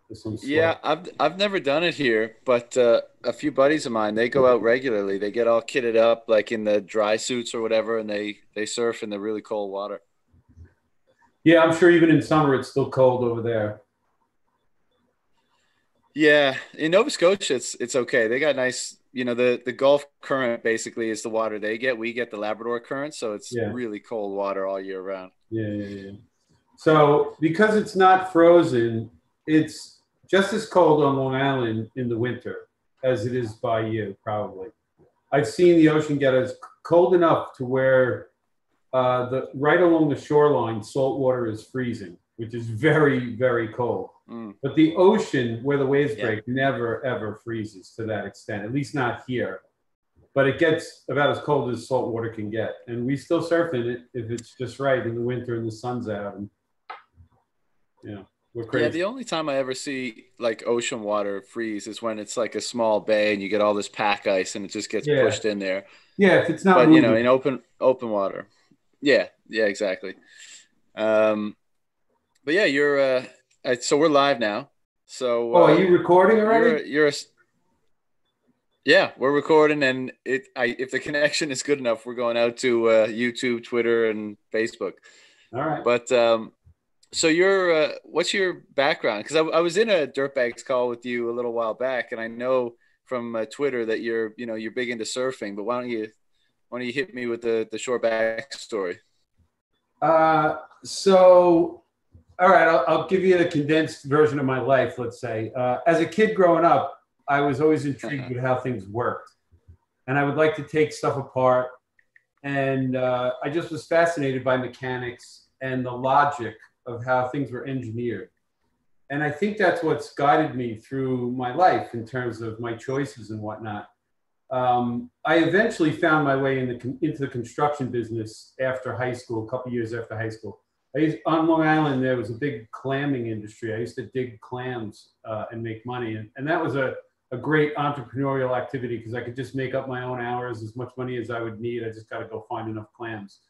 There's some Yeah, slow. I've never done it here, but a few buddies of mine, they go out regularly. They get all kitted up like in the dry suits or whatever, and they surf in the really cold water. Yeah, I'm sure even in summer it's still cold over there. Yeah, in Nova Scotia, it's okay. They got nice, the Gulf Current basically is the water they get. We get the Labrador Current, so it's Yeah, really cold water all year round. yeah. So because it's not frozen, it's just as cold on Long Island in the winter as it is by you, probably. I've seen the ocean get as cold enough to where the right along the shoreline, salt water is freezing, which is very, very cold. Mm, But the ocean, where the waves yeah. break, never ever freezes to that extent. At least not here. But it gets about as cold as salt water can get, and we still surf in it if it's just right in the winter and the sun's out, and we're Yeah, crazy. the only time I ever see like ocean water freeze is when it's like a small bay and you get all this pack ice and it just gets Yeah, pushed in there. yeah. If it's not But in moving. open water. Yeah, yeah, exactly. Um, but yeah, so we're live now. So Oh, are you recording already? yeah, we're recording, and if the connection is good enough, we're going out to YouTube, Twitter, and Facebook. All right. But so what's your background? Because I was in a Dirtbags call with you a little while back, and I know from Twitter that you're big into surfing. But why don't you hit me with the short backstory? So, all right, I'll give you the condensed version of my life. Let's say, as a kid growing up, I was always intrigued with how things worked, and I would like to take stuff apart. And I just was fascinated by mechanics and the logic of how things were engineered. And I think that's what's guided me through my life in terms of my choices and whatnot. I eventually found my way into the construction business after high school, a couple years after high school. On Long Island, there was a big clamming industry. I used to dig clams and make money. And that was a great entrepreneurial activity because I could just make up my own hours, as much money as I would need. I just got to go find enough clams.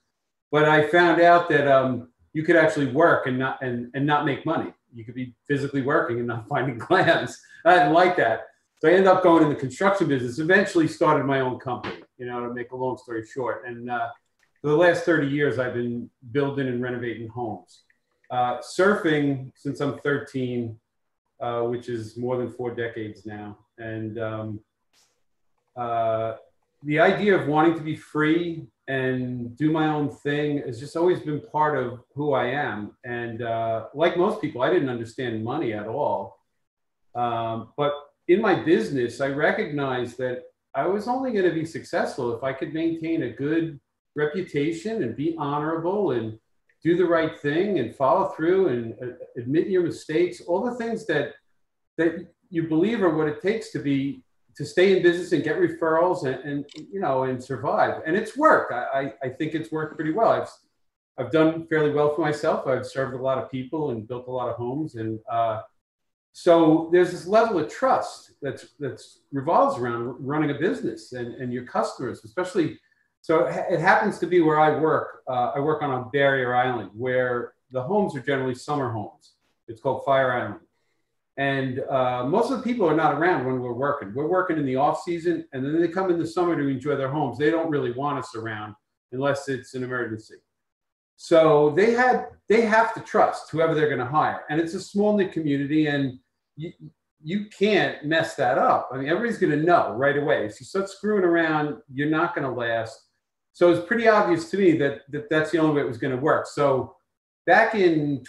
But I found out that you could actually work and not make money. You could be physically working and not finding clams. I didn't like that. So I ended up going in the construction business, eventually started my own company, to make a long story short. And for the last 30 years, I've been building and renovating homes. Surfing since I'm 13, which is more than 4 decades now. And uh, the idea of wanting to be free and do my own thing has just always been part of who I am. And like most people, I didn't understand money at all. But in my business, I recognized that I was only going to be successful if I could maintain a good reputation and be honorable and do the right thing and follow through and admit your mistakes, all the things that you believe are what it takes to stay in business and get referrals and survive. And it's worked. I think it's worked pretty well. I've done fairly well for myself. I've served a lot of people and built a lot of homes, and so there's this level of trust that's revolves around running a business and your customers, especially. So it happens to be where I work. I work on a barrier island where the homes are generally summer homes. It's called Fire Island. And most of the people are not around when we're working. We're working in the off season, and then they come in the summer to enjoy their homes. They don't really want us around unless it's an emergency. So they have to trust whoever they're going to hire, and it's a small knit community, and you, you can't mess that up. I mean, everybody's going to know right away. If you start screwing around, you're not going to last. So it's pretty obvious to me that that's the only way it was going to work. So back in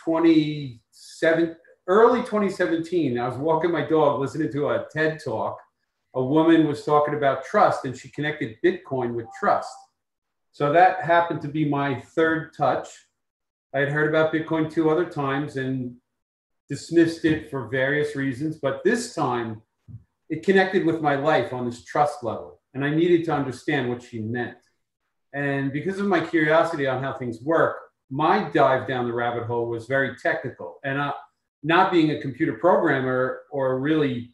early 2017, I was walking my dog, listening to a TED talk. A woman was talking about trust, and she connected Bitcoin with trust. So that happened to be my third touch. I had heard about Bitcoin 2 other times and dismissed it for various reasons, but this time it connected with my life on this trust level, and I needed to understand what she meant. And because of my curiosity on how things work, my dive down the rabbit hole was very technical. And not being a computer programmer or really,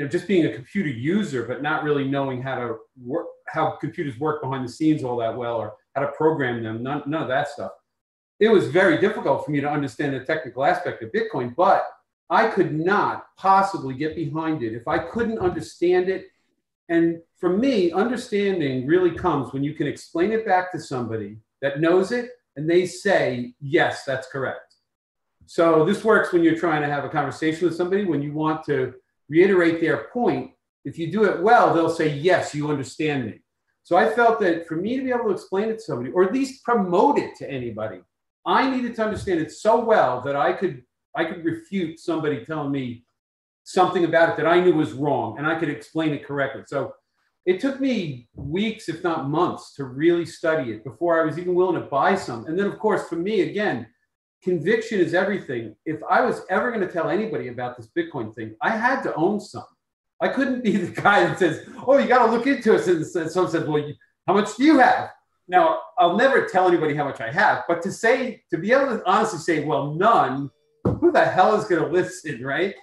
just being a computer user, but not really knowing how to work, how computers work behind the scenes all that well, or how to program them, none of that stuff. It was very difficult for me to understand the technical aspect of Bitcoin, but I could not possibly get behind it if I couldn't understand it. And for me, understanding really comes when you can explain it back to somebody that knows it and they say, yes, that's correct. So this works when you're trying to have a conversation with somebody, when you want to reiterate their point. If you do it well, they'll say, yes, you understand me. So I felt that for me to be able to explain it to somebody, or at least promote it to anybody, I needed to understand it so well that I could refute somebody telling me something about it that I knew was wrong, and I could explain it correctly. So it took me weeks, if not months, to really study it before I was even willing to buy some. And then, of course, for me, again, conviction is everything. If I was ever going to tell anybody about this Bitcoin thing, I had to own some. I couldn't be the guy that says, oh, you got to look into it. And someone says, well, how much do you have? Now, I'll never tell anybody how much I have, but to be able to honestly say, well, none, who the hell is going to listen, right?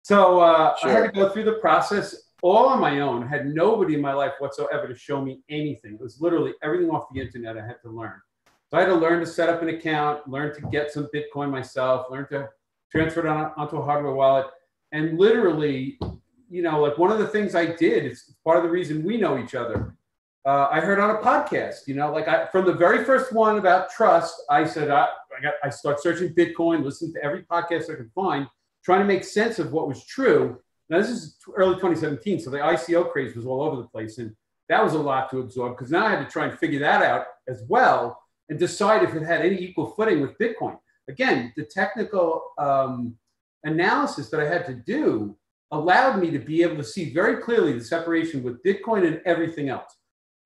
So sure. I had to go through the process all on my own. I had nobody in my life whatsoever to show me anything. It was literally everything off the internet I had to learn. So I had to learn to set up an account, learn to get some Bitcoin myself, learn to transfer it onto a hardware wallet. And literally, like one of the things I did, it's part of the reason we know each other. I heard on a podcast, from the very first one about trust, I said, I start searching Bitcoin, listening to every podcast I could find, trying to make sense of what was true. Now, this is early 2017, so the ICO craze was all over the place. And that was a lot to absorb because now I had to try and figure that out as well and decide if it had any equal footing with Bitcoin. Again, the technical analysis that I had to do allowed me to be able to see very clearly the separation with Bitcoin and everything else.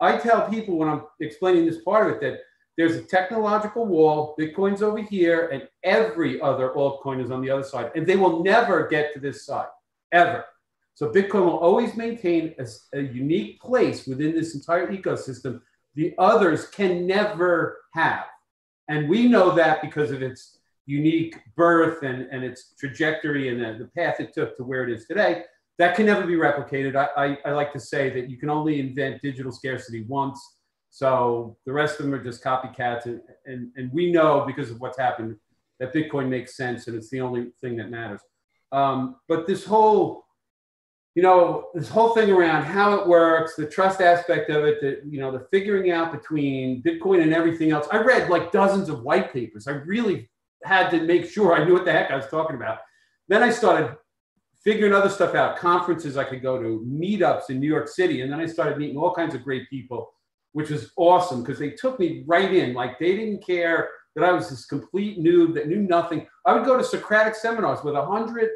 I tell people when I'm explaining this part of it that there's a technological wall, Bitcoin's over here, and every other altcoin is on the other side. And they will never get to this side, ever. So Bitcoin will always maintain a unique place within this entire ecosystem the others can never have. And we know that because of its unique birth and its trajectory and the path it took to where it is today. That can never be replicated. I like to say that you can only invent digital scarcity once. So the rest of them are just copycats. And we know because of what's happened that Bitcoin makes sense and it's the only thing that matters. But this whole thing around how it works, the trust aspect of it, the figuring out between Bitcoin and everything else. I read like dozens of white papers. I really had to make sure I knew what the heck I was talking about. Then I started figuring other stuff out, conferences I could go to, meetups in New York City. And then I started meeting all kinds of great people, which was awesome because they took me right in. Like they didn't care that I was this complete noob that knew nothing. I would go to Socratic seminars with 100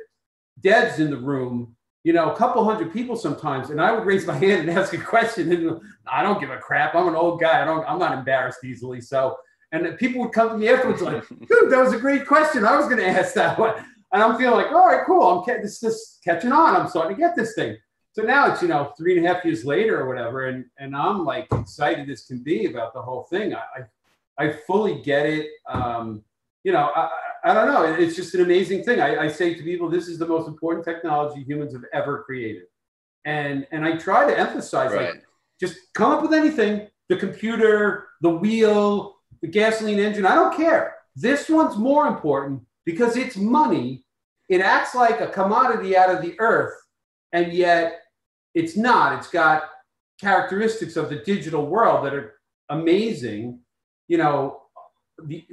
devs in the room, a couple hundred people sometimes. And I would raise my hand and ask a question. And I don't give a crap. I'm an old guy. I'm not embarrassed easily. So, and people would come to me afterwards like, dude, that was a great question. I was going to ask that one. And I'm feeling like, all right, cool. This is catching on. I'm starting to get this thing. So now it's, 3.5 years later or whatever. And I'm like excited as can be about the whole thing. I fully get it. I don't know. It's just an amazing thing. I say to people, this is the most important technology humans have ever created. And I try to emphasize, right. Like, just come up with anything, the computer, the wheel, the gasoline engine. I don't care. This one's more important because it's money. It acts like a commodity out of the earth, and yet it's not. It's got characteristics of the digital world that are amazing. The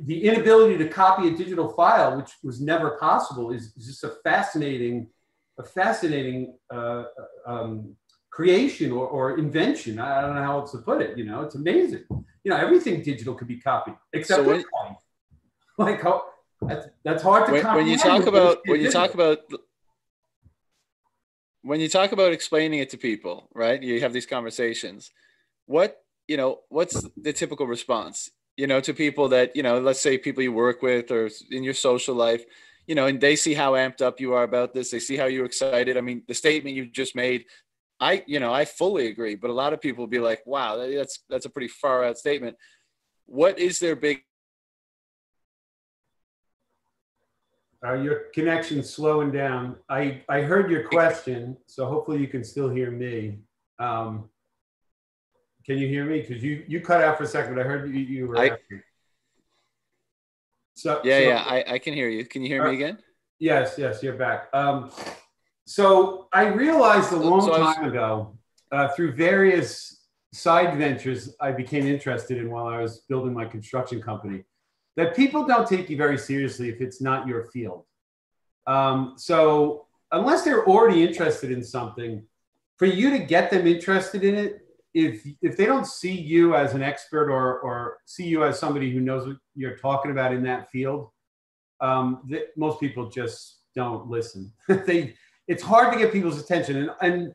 inability to copy a digital file, which was never possible, is just a fascinating creation or invention. I don't know how else to put it. It's amazing. Everything digital could be copied except Bitcoin. Like how. That's hard to comprehend. When you talk about explaining it to people, right? You have these conversations. What's the typical response, to people that, let's say people you work with or in your social life, and they see how amped up you are about this. They see how you're excited. I mean, the statement you just made, I fully agree, but a lot of people will be like, wow, that's a pretty far out statement. What is their big your connection's slowing down. I heard your question, so hopefully you can still hear me. Can you hear me? Because you cut out for a second, but I heard you were asking. I can hear you. Can you hear me again? Yes, yes, you're back. So I realized a long time ago, through various side ventures I became interested in while I was building my construction company, that people don't take you very seriously if it's not your field. So unless they're already interested in something, for you to get them interested in it, if they don't see you as an expert or see you as somebody who knows what you're talking about in that field, most people just don't listen. It's hard to get people's attention, and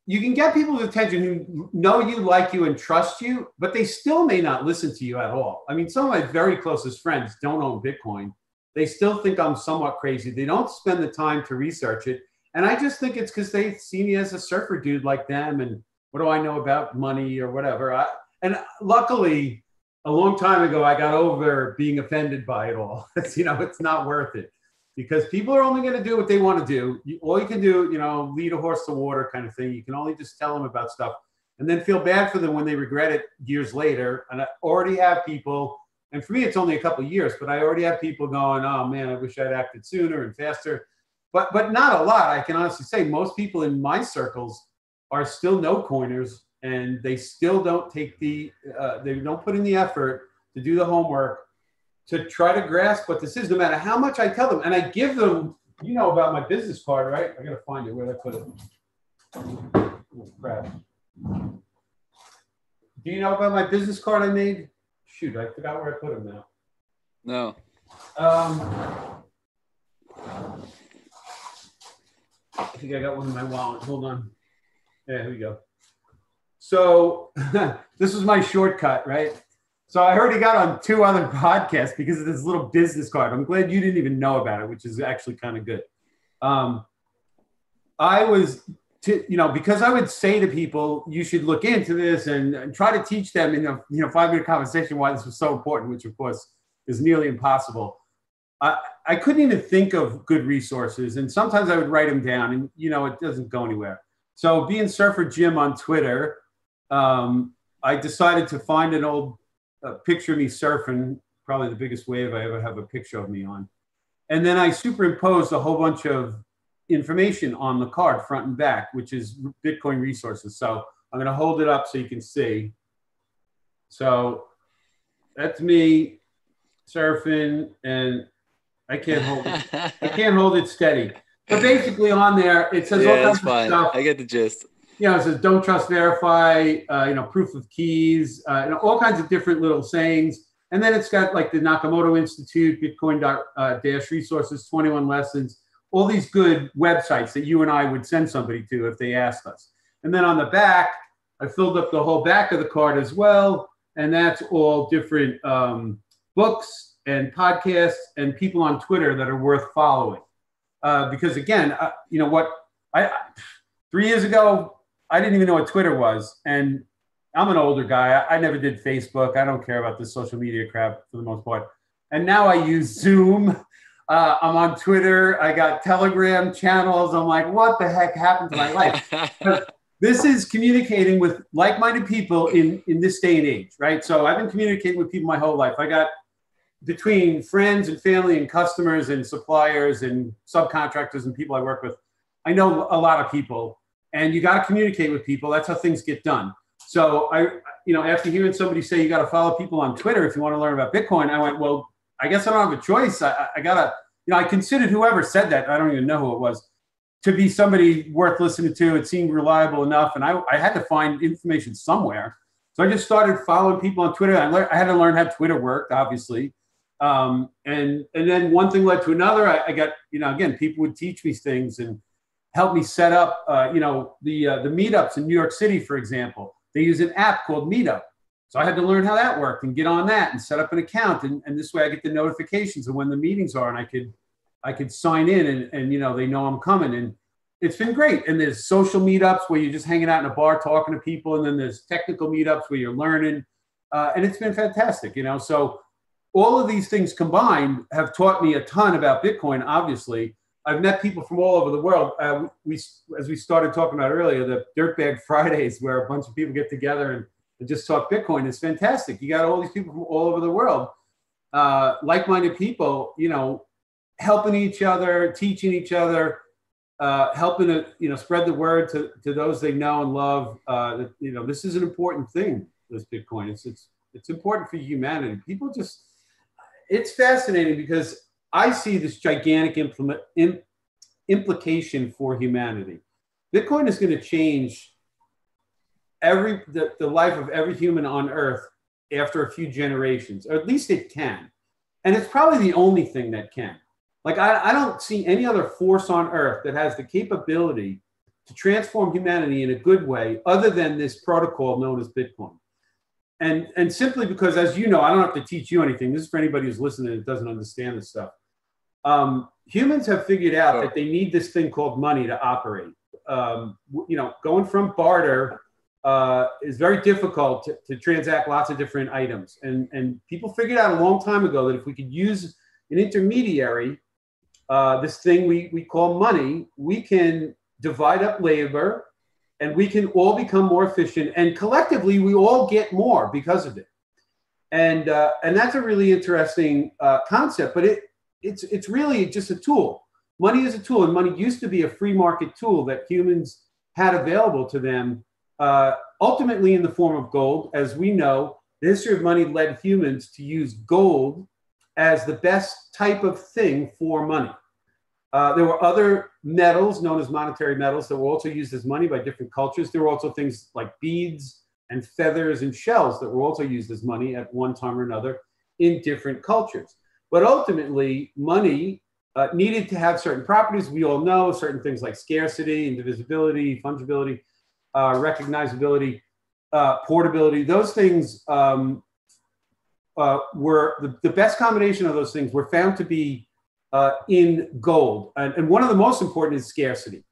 you can get people's attention who know you, like you, and trust you, but they still may not listen to you at all. I mean, some of my very closest friends don't own Bitcoin. They still think I'm somewhat crazy. They don't spend the time to research it. And I just think it's because they see me as a surfer dude like them. And what do I know about money or whatever? And luckily, a long time ago, I got over being offended by it all. It's not worth it, because people are only going to do what they want to do. All you can do, lead a horse to water kind of thing. You can only just tell them about stuff and then feel bad for them when they regret it years later. And I already have people, and for me, it's only a couple of years, but I already have people going, oh man, I wish I'd acted sooner and faster. But not a lot. I can honestly say most people in my circles are still no coiners, and they still don't take they don't put in the effort to do the homework to try to grasp what this is, no matter how much I tell them. And I give them, about my business card, right? I got to find it. Where did I put it? Oh, crap. Do you know about my business card I made? Shoot, I forgot where I put them now. No. I think I got one in my wallet. Hold on. Yeah, here we go. So this was my shortcut, right? So I already got on 2 other podcasts because of this little business card. I'm glad you didn't even know about it, which is actually kind of good. I was, because I would say to people, you should look into this and try to teach them in a 5-minute conversation why this was so important, which of course is nearly impossible. I couldn't even think of good resources, and sometimes I would write them down, and it doesn't go anywhere. So being Surfer Jim on Twitter, I decided to find an old picture of me surfing, probably the biggest wave I ever have a picture of me on. And then I superimposed a whole bunch of information on the card, front and back, which is Bitcoin resources. So I'm going to hold it up so you can see. So that's me surfing, and I can't hold it. I can't hold it steady. But basically on there, it says all kinds of stuff. I get the gist. It says don't trust, verify, proof of keys, all kinds of different little sayings. And then it's got like the Nakamoto Institute, Bitcoin dash resources, 21 lessons, all these good websites that you and I would send somebody to if they asked us. And then on the back, I filled up the whole back of the card as well. And that's all different books and podcasts and people on Twitter that are worth following. Because again, 3 years ago, I didn't even know what Twitter was. And I'm an older guy. I never did Facebook. I don't care about this social media crap for the most part. And now I use Zoom. I'm on Twitter. I got Telegram channels. I'm like, what the heck happened to my life? But this is communicating with like-minded people in this day and age, right? So I've been communicating with people my whole life. I got between friends and family and customers and suppliers and subcontractors and people I work with. I know a lot of people, and you got to communicate with people. That's how things get done. So after hearing somebody say you got to follow people on Twitter if you want to learn about Bitcoin, I went, well, I guess I don't have a choice. I gotta, I considered whoever said that, I don't even know who it was, to be somebody worth listening to. It seemed reliable enough, and I had to find information somewhere. So I just started following people on Twitter. I had to learn how Twitter worked, obviously. And then one thing led to another. I got, again, people would teach me things and help me set up, the meetups in New York City, for example. They use an app called Meetup. So I had to learn how that worked and get on that and set up an account. And this way I get the notifications of when the meetings are, and I could sign in and they know I'm coming. And it's been great. And there's social meetups where you're just hanging out in a bar talking to people. And then there's technical meetups where you're learning. And it's been fantastic, So all of these things combined have taught me a ton about Bitcoin, obviously. I've met people from all over the world. As we started talking about earlier, the Dirtbag Fridays, where a bunch of people get together and just talk Bitcoin, is fantastic. You got all these people from all over the world, like-minded people, helping each other, teaching each other, helping to, spread the word to those they know and love. This is an important thing, this Bitcoin. It's important for humanity. People just, it's fascinating because I see this gigantic implication for humanity. Bitcoin is going to change the life of every human on Earth after a few generations, or at least it can. And it's probably the only thing that can. Like, I don't see any other force on Earth that has the capability to transform humanity in a good way other than this protocol known as Bitcoin. And simply because, as you know, I don't have to teach you anything. This is for anybody who's listening that doesn't understand this stuff. Humans have figured out that they need this thing called money to operate. Going from barter is very difficult to transact lots of different items. And people figured out a long time ago that if we could use an intermediary, this thing we call money, we can divide up labor and we can all become more efficient, and collectively we all get more because of it. And that's a really interesting concept, but it's really just a tool. Money is a tool, and money used to be a free market tool that humans had available to them, ultimately in the form of gold. As we know, the history of money led humans to use gold as the best type of thing for money. There were other metals known as monetary metals that were also used as money by different cultures. There were also things like beads and feathers and shells that were also used as money at one time or another in different cultures. But ultimately, money needed to have certain properties. We all know certain things like scarcity, indivisibility, fungibility, recognizability, portability. Those things were the best combination of those things were found to be in gold. And one of the most important is scarcity.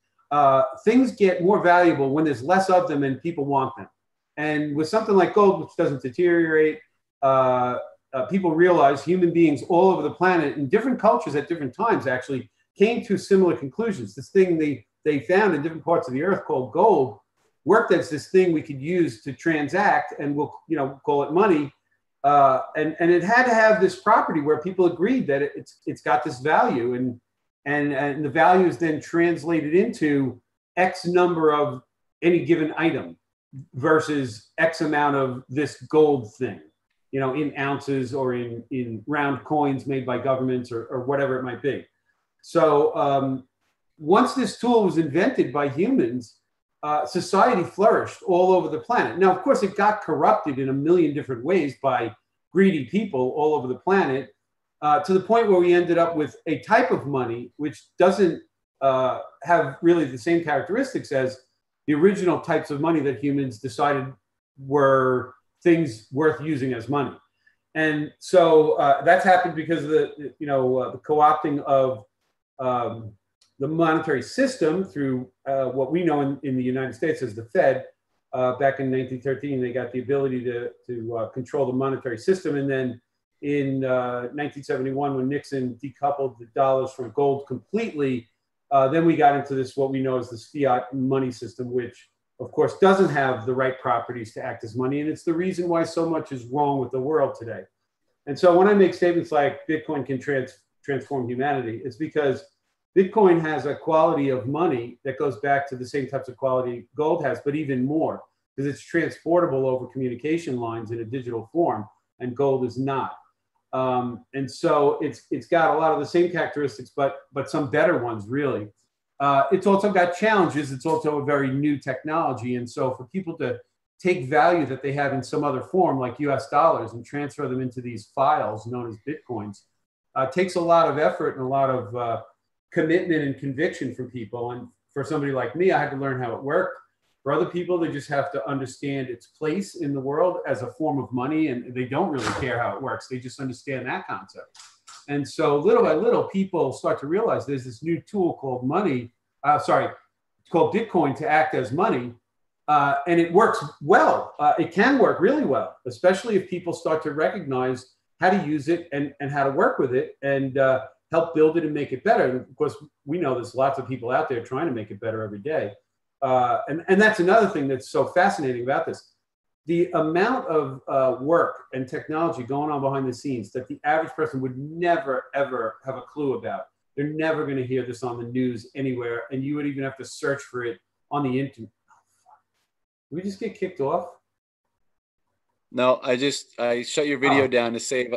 Things get more valuable when there's less of them and people want them. And with something like gold, which doesn't deteriorate, people realize human beings all over the planet in different cultures at different times actually came to similar conclusions. This thing they found in different parts of the earth called gold worked as this thing we could use to transact, and we'll call it money. And it had to have this property where people agreed that it's got this value, and the value is then translated into X number of any given item versus X amount of this gold thing, in ounces or in round coins made by governments or whatever it might be. So once this tool was invented by humans, society flourished all over the planet. Now, of course, it got corrupted in a million different ways by greedy people all over the planet, to the point where we ended up with a type of money which doesn't have really the same characteristics as the original types of money that humans decided were things worth using as money. And so that's happened because of the co-opting of the monetary system through what we know in the United States as the Fed. Back in 1913, they got the ability to control the monetary system. And then in 1971, when Nixon decoupled the dollars from gold completely, then we got into this, what we know as this fiat money system, which of course doesn't have the right properties to act as money. And it's the reason why so much is wrong with the world today. And so when I make statements like Bitcoin can transform humanity, it's because Bitcoin has a quality of money that goes back to the same types of quality gold has, but even more, because it's transportable over communication lines in a digital form, and gold is not. And so it's got a lot of the same characteristics, but some better ones, really. It's also got challenges. It's also a very new technology. And so for people to take value that they have in some other form, like US dollars, and transfer them into these files known as Bitcoins, takes a lot of effort and a lot of commitment and conviction from people. And for somebody like me, I had to learn how it worked. For other people, they just have to understand its place in the world as a form of money, and they don't really care how it works. They just understand that concept. And so little by little, people start to realize there's this new tool called called Bitcoin to act as money. And it works well. It can work really well, especially if people start to recognize how to use it and how to work with it, and help build it and make it better. And of course, we know there's lots of people out there trying to make it better every day. And that's another thing that's so fascinating about this. The amount of work and technology going on behind the scenes that the average person would never, ever have a clue about They're never going to hear this on the news anywhere. And you would even have to search for it on the internet. Did we just get kicked off? No, I shut your video down to save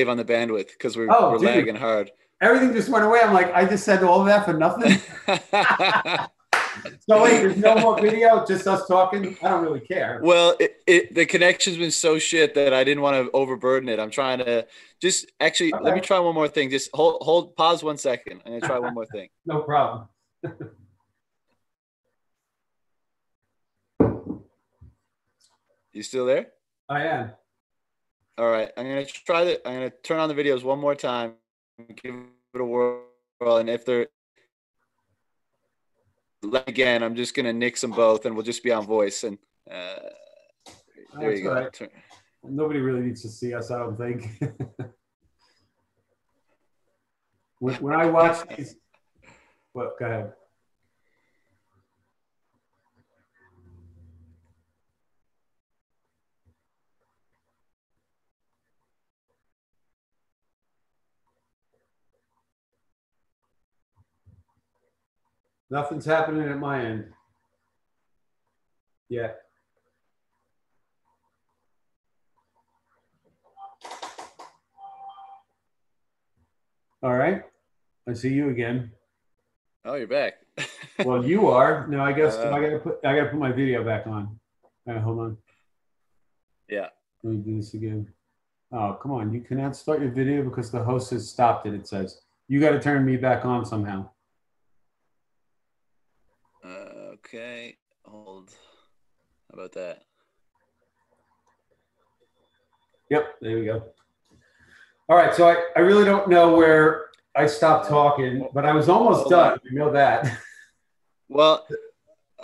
on the bandwidth because we're lagging hard. Everything just went away. I'm like, I just said all of that for nothing. So wait, there's no more video, just us talking? I don't really care. Well, the connection's been so shit that I didn't want to overburden it. I'm trying to just actually, Let me try one more thing. Just pause 1 second. I'm going to try one more thing. No problem. You still there? I am. All right. I'm going to try that. I'm going to turn on the videos one more time, give it a whirl. And if they're, again, I'm just going to nix them both and we'll just be on voice. And there you go. Right. Nobody really needs to see us, I don't think. when I watch these, well, go ahead. Nothing's happening at my end yet. All right. I see you again. Oh, you're back. Well, you are. No, I guess I gotta put my video back on. All right, hold on. Yeah. Let me do this again. Oh, come on. You cannot start your video because the host has stopped it, it says. You got to turn me back on somehow. Okay, hold. How about that? Yep, there we go. All right, so I really don't know where I stopped talking, but I was almost done. You know that. Well,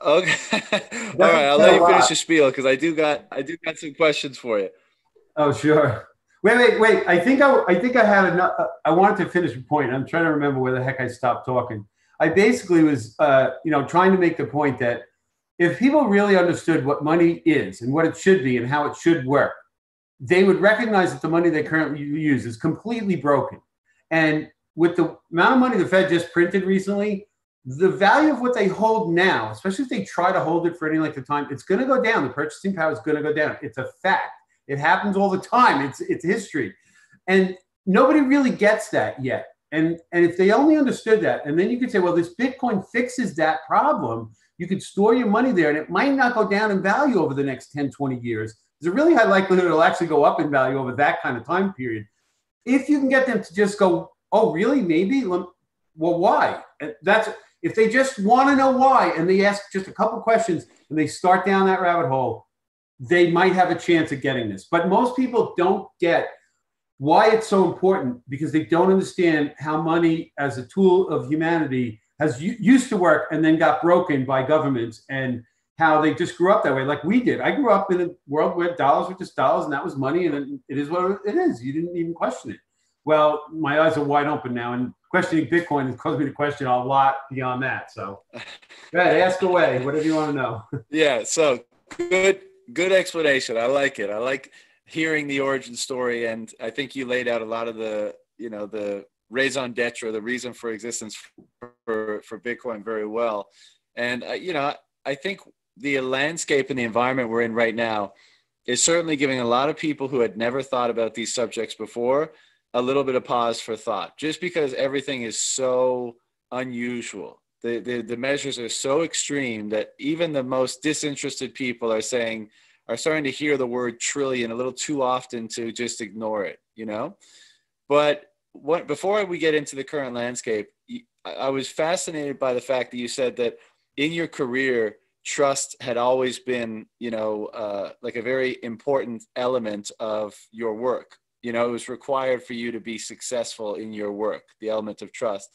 okay. All right, I'll let you finish your spiel because I do got some questions for you. Oh, sure. Wait. I think I had enough. I wanted to finish a point. I'm trying to remember where the heck I stopped talking. I basically was, trying to make the point that if people really understood what money is and what it should be and how it should work, they would recognize that the money they currently use is completely broken. And with the amount of money the Fed just printed recently, the value of what they hold now, especially if they try to hold it for any length of time, it's going to go down. The purchasing power is going to go down. It's a fact. It happens all the time. It's history. And nobody really gets that yet. And if they only understood that, and then you could say, well, this Bitcoin fixes that problem. You could store your money there and it might not go down in value over the next 10, 20 years. There's a really high likelihood it'll actually go up in value over that kind of time period. If you can get them to just go, oh, really? Maybe? Well, why? That's if they just want to know why and they ask just a couple questions and they start down that rabbit hole, they might have a chance of getting this. But most people don't get why it's so important because they don't understand how money as a tool of humanity has used to work and then got broken by governments and how they just grew up that way like we did. I grew up in a world where dollars were just dollars and that was money and it is what it is. You didn't even question it. Well, my eyes are wide open now and questioning Bitcoin has caused me to question a lot beyond that. So go ahead, ask away, whatever you want to know. Yeah, so good explanation. I like it. I like hearing the origin story, and I think you laid out a lot of the raison d'etre, the reason for existence for Bitcoin very well. And I think the landscape and the environment we're in right now is certainly giving a lot of people who had never thought about these subjects before a little bit of pause for thought, just because everything is so unusual. The measures are so extreme that even the most disinterested people are starting to hear the word trillion a little too often to just ignore it, But before we get into the current landscape, I was fascinated by the fact that you said that in your career, trust had always been, like a very important element of your work. It was required for you to be successful in your work, the element of trust.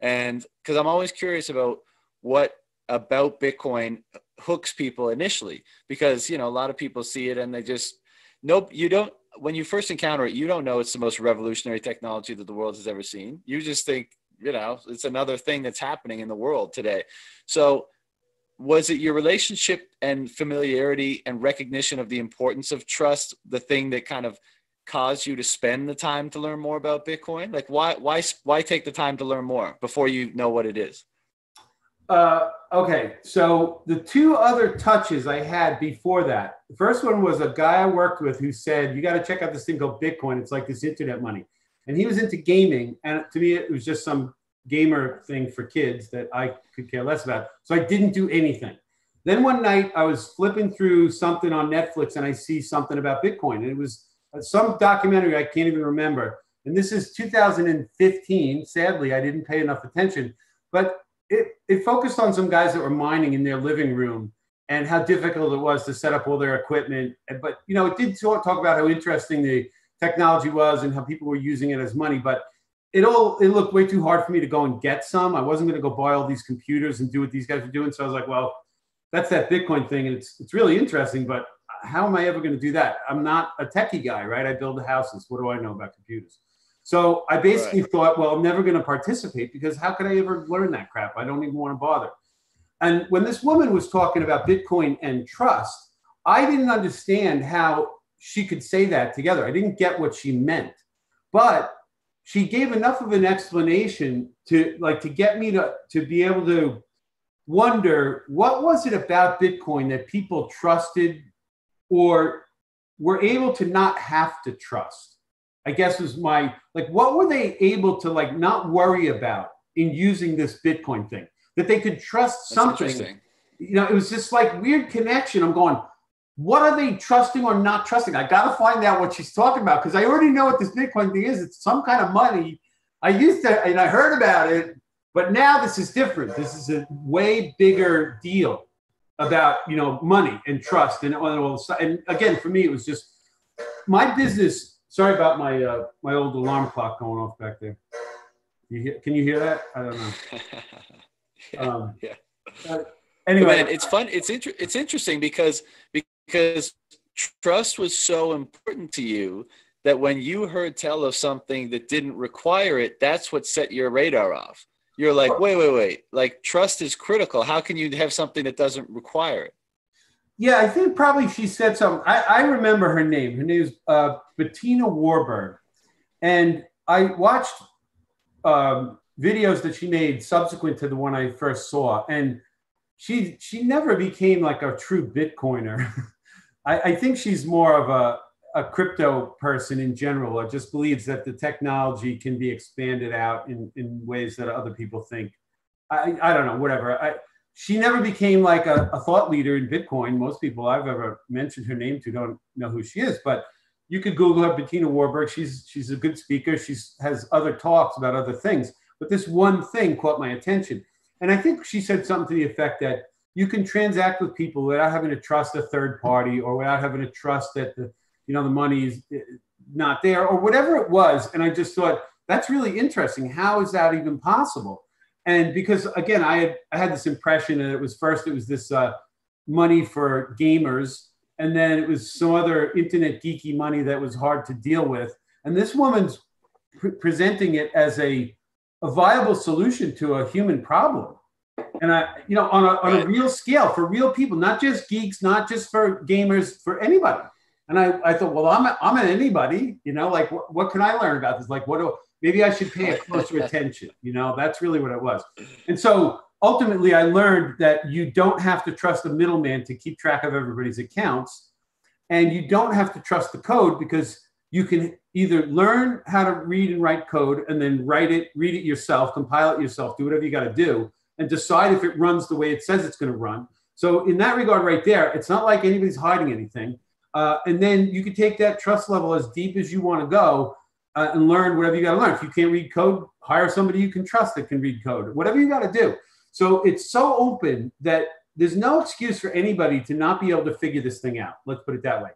And because I'm always curious about what about Bitcoin hooks people initially, because, a lot of people see it and they just, nope, you don't, when you first encounter it, you don't know it's the most revolutionary technology that the world has ever seen. You just think, it's another thing that's happening in the world today. So was it your relationship and familiarity and recognition of the importance of trust, the thing that kind of caused you to spend the time to learn more about Bitcoin? Like why take the time to learn more before you know what it is? Okay, so the two other touches I had before that, the first one was a guy I worked with who said, you got to check out this thing called Bitcoin. It's like this internet money. And he was into gaming. And to me, it was just some gamer thing for kids that I could care less about. So I didn't do anything. Then one night I was flipping through something on Netflix and I see something about Bitcoin. And it was some documentary I can't even remember. And this is 2015. Sadly, I didn't pay enough attention. But it focused on some guys that were mining in their living room and how difficult it was to set up all their equipment. But, you know, it did talk about how interesting the technology was and how people were using it as money. But it looked way too hard for me to go and get some. I wasn't going to go buy all these computers and do what these guys were doing. So I was like, well, that's that Bitcoin thing. And it's really interesting, but how am I ever going to do that? I'm not a techie guy, right? I build houses. What do I know about computers? So I basically thought, well, I'm never going to participate because how could I ever learn that crap? I don't even want to bother. And when this woman was talking about Bitcoin and trust, I didn't understand how she could say that together. I didn't get what she meant, but she gave enough of an explanation to get me to be able to wonder, what was it about Bitcoin that people trusted or were able to not have to trust? I guess was my, what were they able to not worry about in using this Bitcoin thing that they could trust something? You know, it was just weird connection. I'm going, what are they trusting or not trusting? I got to find out what she's talking about because I already know what this Bitcoin thing is. It's some kind of money. I heard about it, but now this is different. This is a way bigger deal about, money and trust and all. And again, for me, it was just my business. Sorry about my old alarm clock going off back there. Can you hear that? I don't know. Anyway, man, it's fun. It's interesting because trust was so important to you that when you heard tell of something that didn't require it, that's what set your radar off. You're like, wait. Trust is critical. How can you have something that doesn't require it? Yeah, I think probably she said something. I remember her name. Her name is Bettina Warburg. And I watched videos that she made subsequent to the one I first saw. And she never became a true Bitcoiner. I think she's more of a crypto person in general, or just believes that the technology can be expanded out in ways that other people think. I don't know, whatever. She never became a thought leader in Bitcoin. Most people I've ever mentioned her name to don't know who she is, but you could Google her, Bettina Warburg. She's a good speaker. She has other talks about other things, but this one thing caught my attention. And I think she said something to the effect that you can transact with people without having to trust a third party or without having to trust that the money is not there or whatever it was. And I just thought, that's really interesting. How is that even possible? And because, again, I had this impression that it was this money for gamers, and then it was some other internet geeky money that was hard to deal with. And this woman's presenting it as a viable solution to a human problem. And on a real scale for real people, not just geeks, not just for gamers, for anybody. And I thought, well, I'm an anybody, what can I learn about this? Maybe I should pay closer attention. That's really what it was. And so ultimately I learned that you don't have to trust the middleman to keep track of everybody's accounts. And you don't have to trust the code because you can either learn how to read and write code and then read it yourself, compile it yourself, do whatever you got to do, and decide if it runs the way it says it's going to run. So in that regard right there, it's not like anybody's hiding anything. And then you can take that trust level as deep as you want to go and learn whatever you got to learn. If you can't read code, hire somebody you can trust that can read code, whatever you got to do. So it's so open that there's no excuse for anybody to not be able to figure this thing out. Let's put it that way.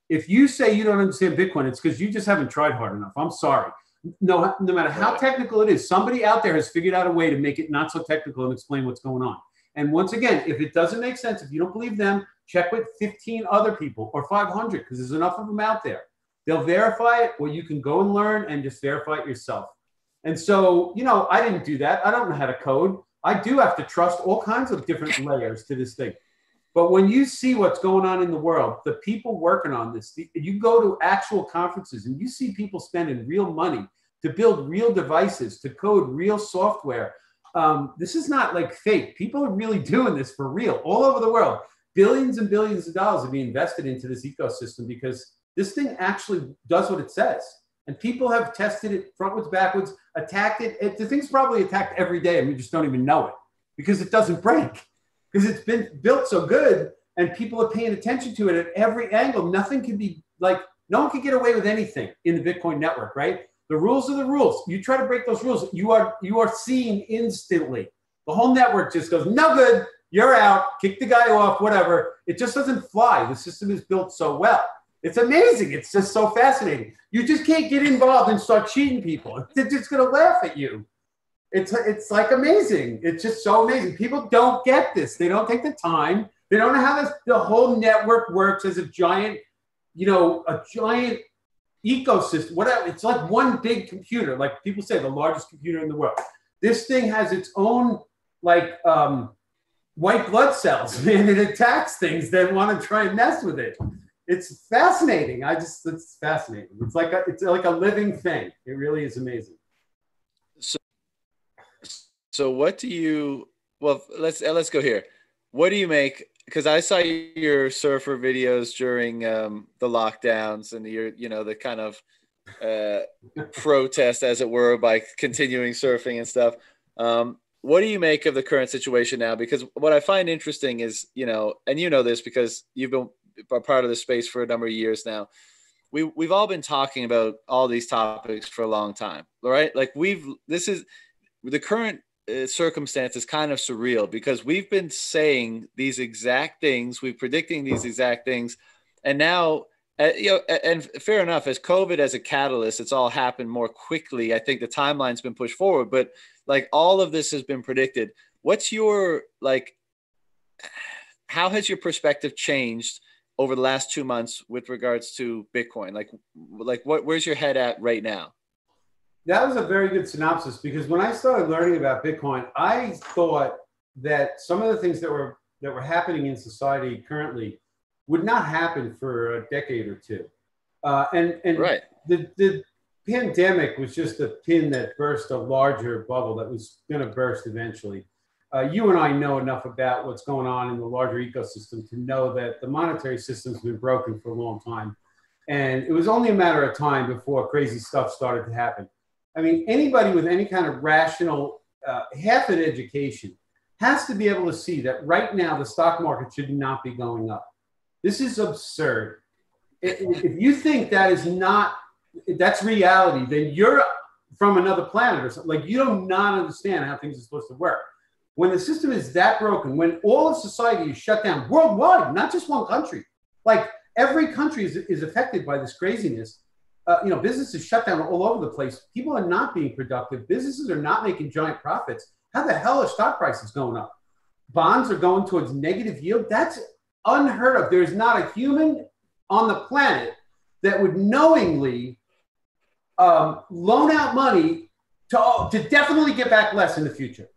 If you say you don't understand Bitcoin, it's because you just haven't tried hard enough. I'm sorry. No matter how technical it is, somebody out there has figured out a way to make it not so technical and explain what's going on. And once again, if it doesn't make sense, if you don't believe them, check with 15 other people or 500 because there's enough of them out there. They'll verify it, or you can go and learn and just verify it yourself. And so, I didn't do that. I don't know how to code. I do have to trust all kinds of different layers to this thing. But when you see what's going on in the world, the people working on this, you go to actual conferences and you see people spending real money to build real devices, to code real software. This is not like fake. People are really doing this for real all over the world. Billions and billions of dollars are being invested into this ecosystem because this thing actually does what it says. And people have tested it frontwards, backwards, attacked it. The thing's probably attacked every day and we just don't even know it because it doesn't break. Because it's been built so good and people are paying attention to it at every angle. Nothing can be like, no one can get away with anything in the Bitcoin network, right? The rules are the rules. You try to break those rules, you are seen instantly. The whole network just goes, no good, you're out, kick the guy off, whatever. It just doesn't fly. The system is built so well. It's amazing. It's just so fascinating. You just can't get involved and start cheating people. They're just going to laugh at you. It's like amazing. It's just so amazing. People don't get this. They don't take the time. They don't know how the whole network works as a giant, a giant ecosystem. Whatever. It's like one big computer. Like people say, the largest computer in the world. This thing has its own white blood cells, man. It attacks things that want to try and mess with it. It's fascinating. It's fascinating. It's like a living thing. It really is amazing. So what do you, well, let's go here. What do you make? Because I saw your surfer videos during the lockdowns and the kind of protest, as it were, by continuing surfing and stuff. What do you make of the current situation now? Because what I find interesting is, and this because you've been a part of the space for a number of years now. We've all been talking about all these topics for a long time, right? Like this is the current circumstance is kind of surreal because we've been saying these exact things, we're predicting these exact things, and now, and fair enough, as COVID as a catalyst, it's all happened more quickly. I think the timeline's been pushed forward, but like all of this has been predicted. What's your how has your perspective changed over the last 2 months with regards to Bitcoin? Like where's your head at right now? That was a very good synopsis because when I started learning about Bitcoin, I thought that some of the things that were happening in society currently would not happen for a decade or two. And right. The pandemic was just a pin that burst a larger bubble that was going to burst eventually. You and I know enough about what's going on in the larger ecosystem to know that the monetary system's been broken for a long time. And it was only a matter of time before crazy stuff started to happen. I mean, anybody with any kind of rational, half an education has to be able to see that right now the stock market should not be going up. This is absurd. If you think that's reality, then you're from another planet or something. Like you do not understand how things are supposed to work. When the system is that broken, when all of society is shut down worldwide, not just one country, like every country is affected by this craziness. Businesses shut down all over the place. People are not being productive. Businesses are not making giant profits. How the hell are stock prices going up? Bonds are going towards negative yield. That's unheard of. There's not a human on the planet that would knowingly loan out money to definitely get back less in the future.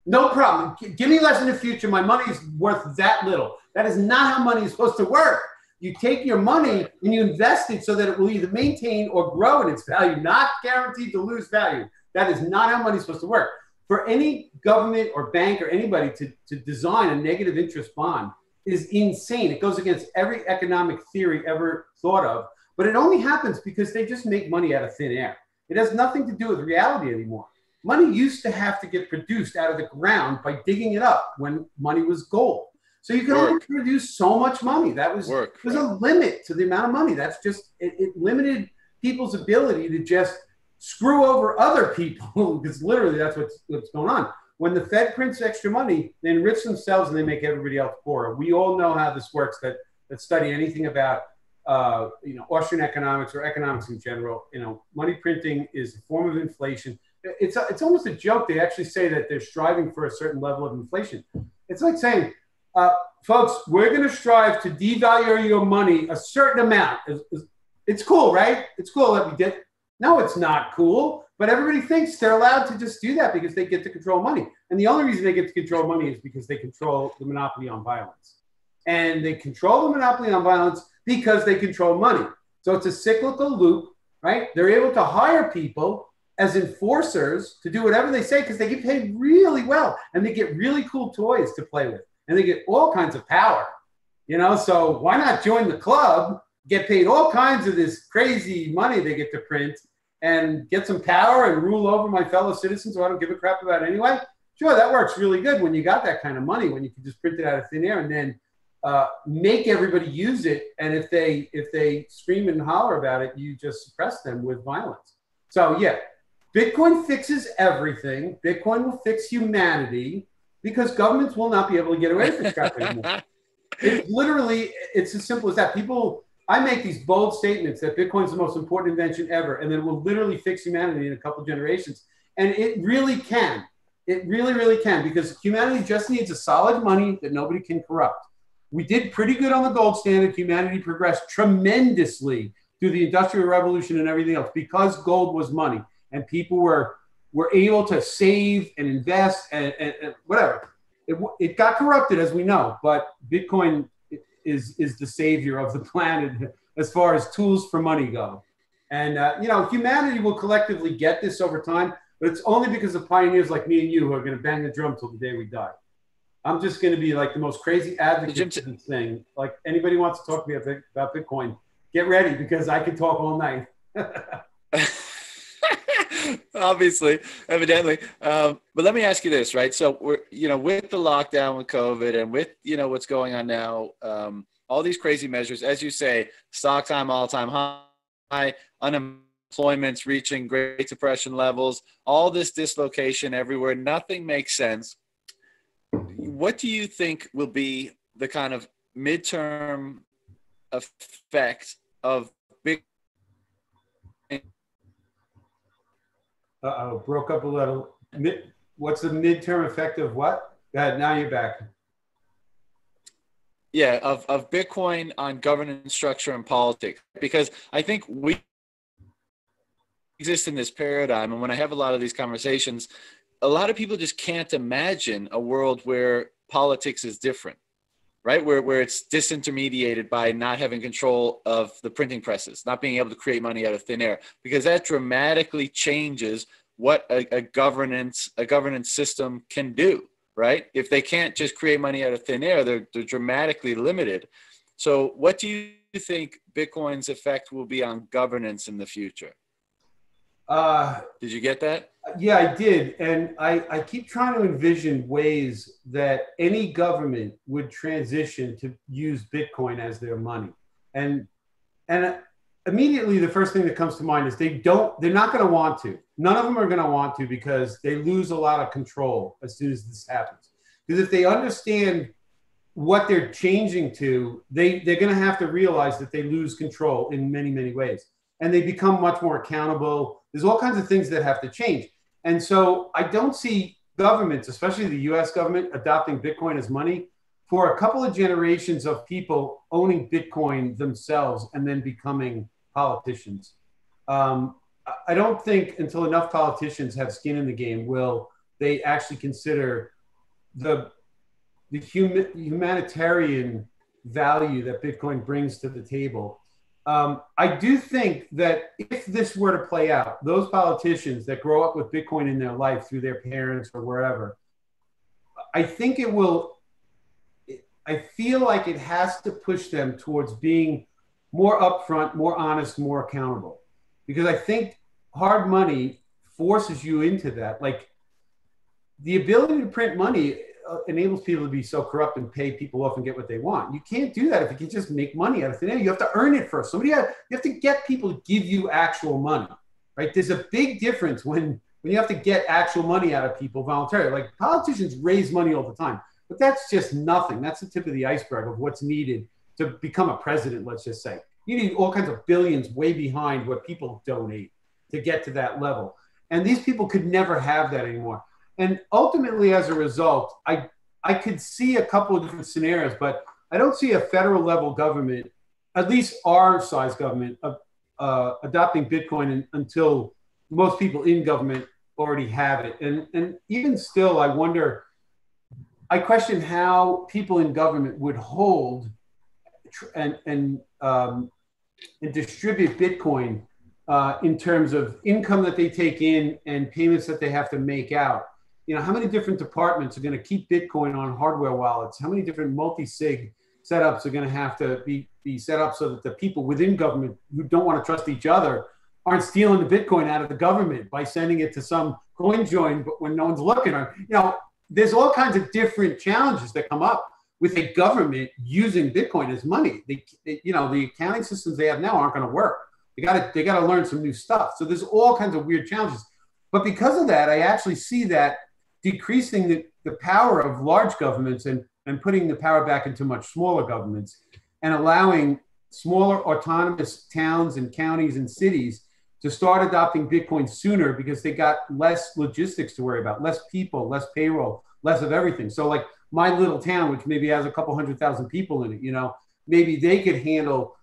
No problem. Give me less in the future. My money is worth that little. That is not how money is supposed to work. You take your money and you invest it so that it will either maintain or grow in its value, not guaranteed to lose value. That is not how money is supposed to work. For any government or bank or anybody to design a negative interest bond is insane. It goes against every economic theory ever thought of, but it only happens because they just make money out of thin air. It has nothing to do with reality anymore. Money used to have to get produced out of the ground by digging it up when money was gold. So you can only produce so much money. There's a limit to the amount of money. That's just, it limited people's ability to just screw over other people because literally that's what's going on. When the Fed prints extra money, they enrich themselves and they make everybody else poorer. We all know how this works that study anything about Austrian economics or economics in general. Money printing is a form of inflation. It's almost a joke. They actually say that they're striving for a certain level of inflation. It's like saying, folks, we're going to strive to devalue your money a certain amount. It's cool, right? It's cool that we did. No, it's not cool. But everybody thinks they're allowed to just do that because they get to control money. And the only reason they get to control money is because they control the monopoly on violence. and they control the monopoly on violence because they control money. So it's a cyclical loop, right? They're able to hire people as enforcers to do whatever they say because they get paid really well, and they get really cool toys to play with, and they get all kinds of power, you know? So why not join the club, get paid all kinds of this crazy money they get to print, and get some power and rule over my fellow citizens who I don't give a crap about anyway? Sure, that works really good when you got that kind of money, when you can just print it out of thin air and then make everybody use it. And if they scream and holler about it, you just suppress them with violence. So yeah, Bitcoin fixes everything. Bitcoin will fix humanity because governments will not be able to get away with this crap anymore. It's as simple as that. I make these bold statements that Bitcoin is the most important invention ever, and that it will literally fix humanity in a couple of generations. And it really can. It really, really can, because humanity just needs a solid money that nobody can corrupt. We did pretty good on the gold standard. Humanity progressed tremendously through the Industrial Revolution and everything else because gold was money, and people were able to save and invest and whatever. It got corrupted, as we know, but Bitcoin is the savior of the planet as far as tools for money go. And, humanity will collectively get this over time, but it's only because of pioneers like me and you who are going to bang the drum till the day we die. I'm just going to be like the most crazy advocate for this thing. Like, anybody wants to talk to me about Bitcoin, get ready, because I can talk all night. Obviously, evidently. But let me ask you this, right? So we're, with the lockdown, with COVID, and with, what's going on now, all these crazy measures, as you say, stock time, all-time high, unemployment's reaching Great Depression levels, all this dislocation everywhere, nothing makes sense. What do you think will be the kind of midterm effect of big? Broke up a little. What's the midterm effect of what? Go ahead, now you're back. Yeah, of Bitcoin on governance structure and politics. Because I think we exist in this paradigm, and when I have a lot of these conversations, a lot of people just can't imagine a world where politics is different, right? Where it's disintermediated by not having control of the printing presses, not being able to create money out of thin air, because that dramatically changes what a governance system can do, right? If they can't just create money out of thin air, they're dramatically limited. So what do you think Bitcoin's effect will be on governance in the future? Did you get that? Yeah, I did. And I keep trying to envision ways that any government would transition to use Bitcoin as their money. And immediately the first thing that comes to mind is they're not going to want to. None of them are going to want to, because they lose a lot of control as soon as this happens. Because if they understand what they're changing to, they're going to have to realize that they lose control in many, many ways. And they become much more accountable. There's all kinds of things that have to change. And so I don't see governments, especially the US government, adopting Bitcoin as money for a couple of generations of people owning Bitcoin themselves and then becoming politicians. I don't think until enough politicians have skin in the game will they actually consider the humanitarian value that Bitcoin brings to the table. I do think that if this were to play out, those politicians that grow up with Bitcoin in their life through their parents or wherever, I think it will, I feel like it has to push them towards being more upfront, more honest, more accountable. Because I think hard money forces you into that. Like, the ability to print money enables people to be so corrupt and pay people off and get what they want. You can't do that if you can just make money out of thin air. You have to earn it first. You have to get people to give you actual money, right? There's a big difference when you have to get actual money out of people voluntarily. Like, politicians raise money all the time, but that's just nothing. That's the tip of the iceberg of what's needed to become a president, let's just say. You need all kinds of billions way behind what people donate to get to that level. And these people could never have that anymore. And ultimately, as a result, I could see a couple of different scenarios, but I don't see a federal level government, at least our size government, adopting Bitcoin until most people in government already have it. And even still, I I question how people in government would hold and distribute Bitcoin in terms of income that they take in and payments that they have to make out. You know, how many different departments are going to keep Bitcoin on hardware wallets? How many different multi-sig setups are going to have to be set up so that the people within government who don't want to trust each other aren't stealing the Bitcoin out of the government by sending it to some coin join, but when no one's looking, you know, there's all kinds of different challenges that come up with a government using Bitcoin as money. You know, the accounting systems they have now aren't going to work. They got to learn some new stuff. So there's all kinds of weird challenges. But because of that, I actually see that decreasing the power of large governments and putting the power back into much smaller governments and allowing smaller autonomous towns and counties and cities to start adopting Bitcoin sooner because they got less logistics to worry about, less people, less payroll, less of everything. So like my little town, which maybe has a couple 100,000 people in it, you know, maybe they could handle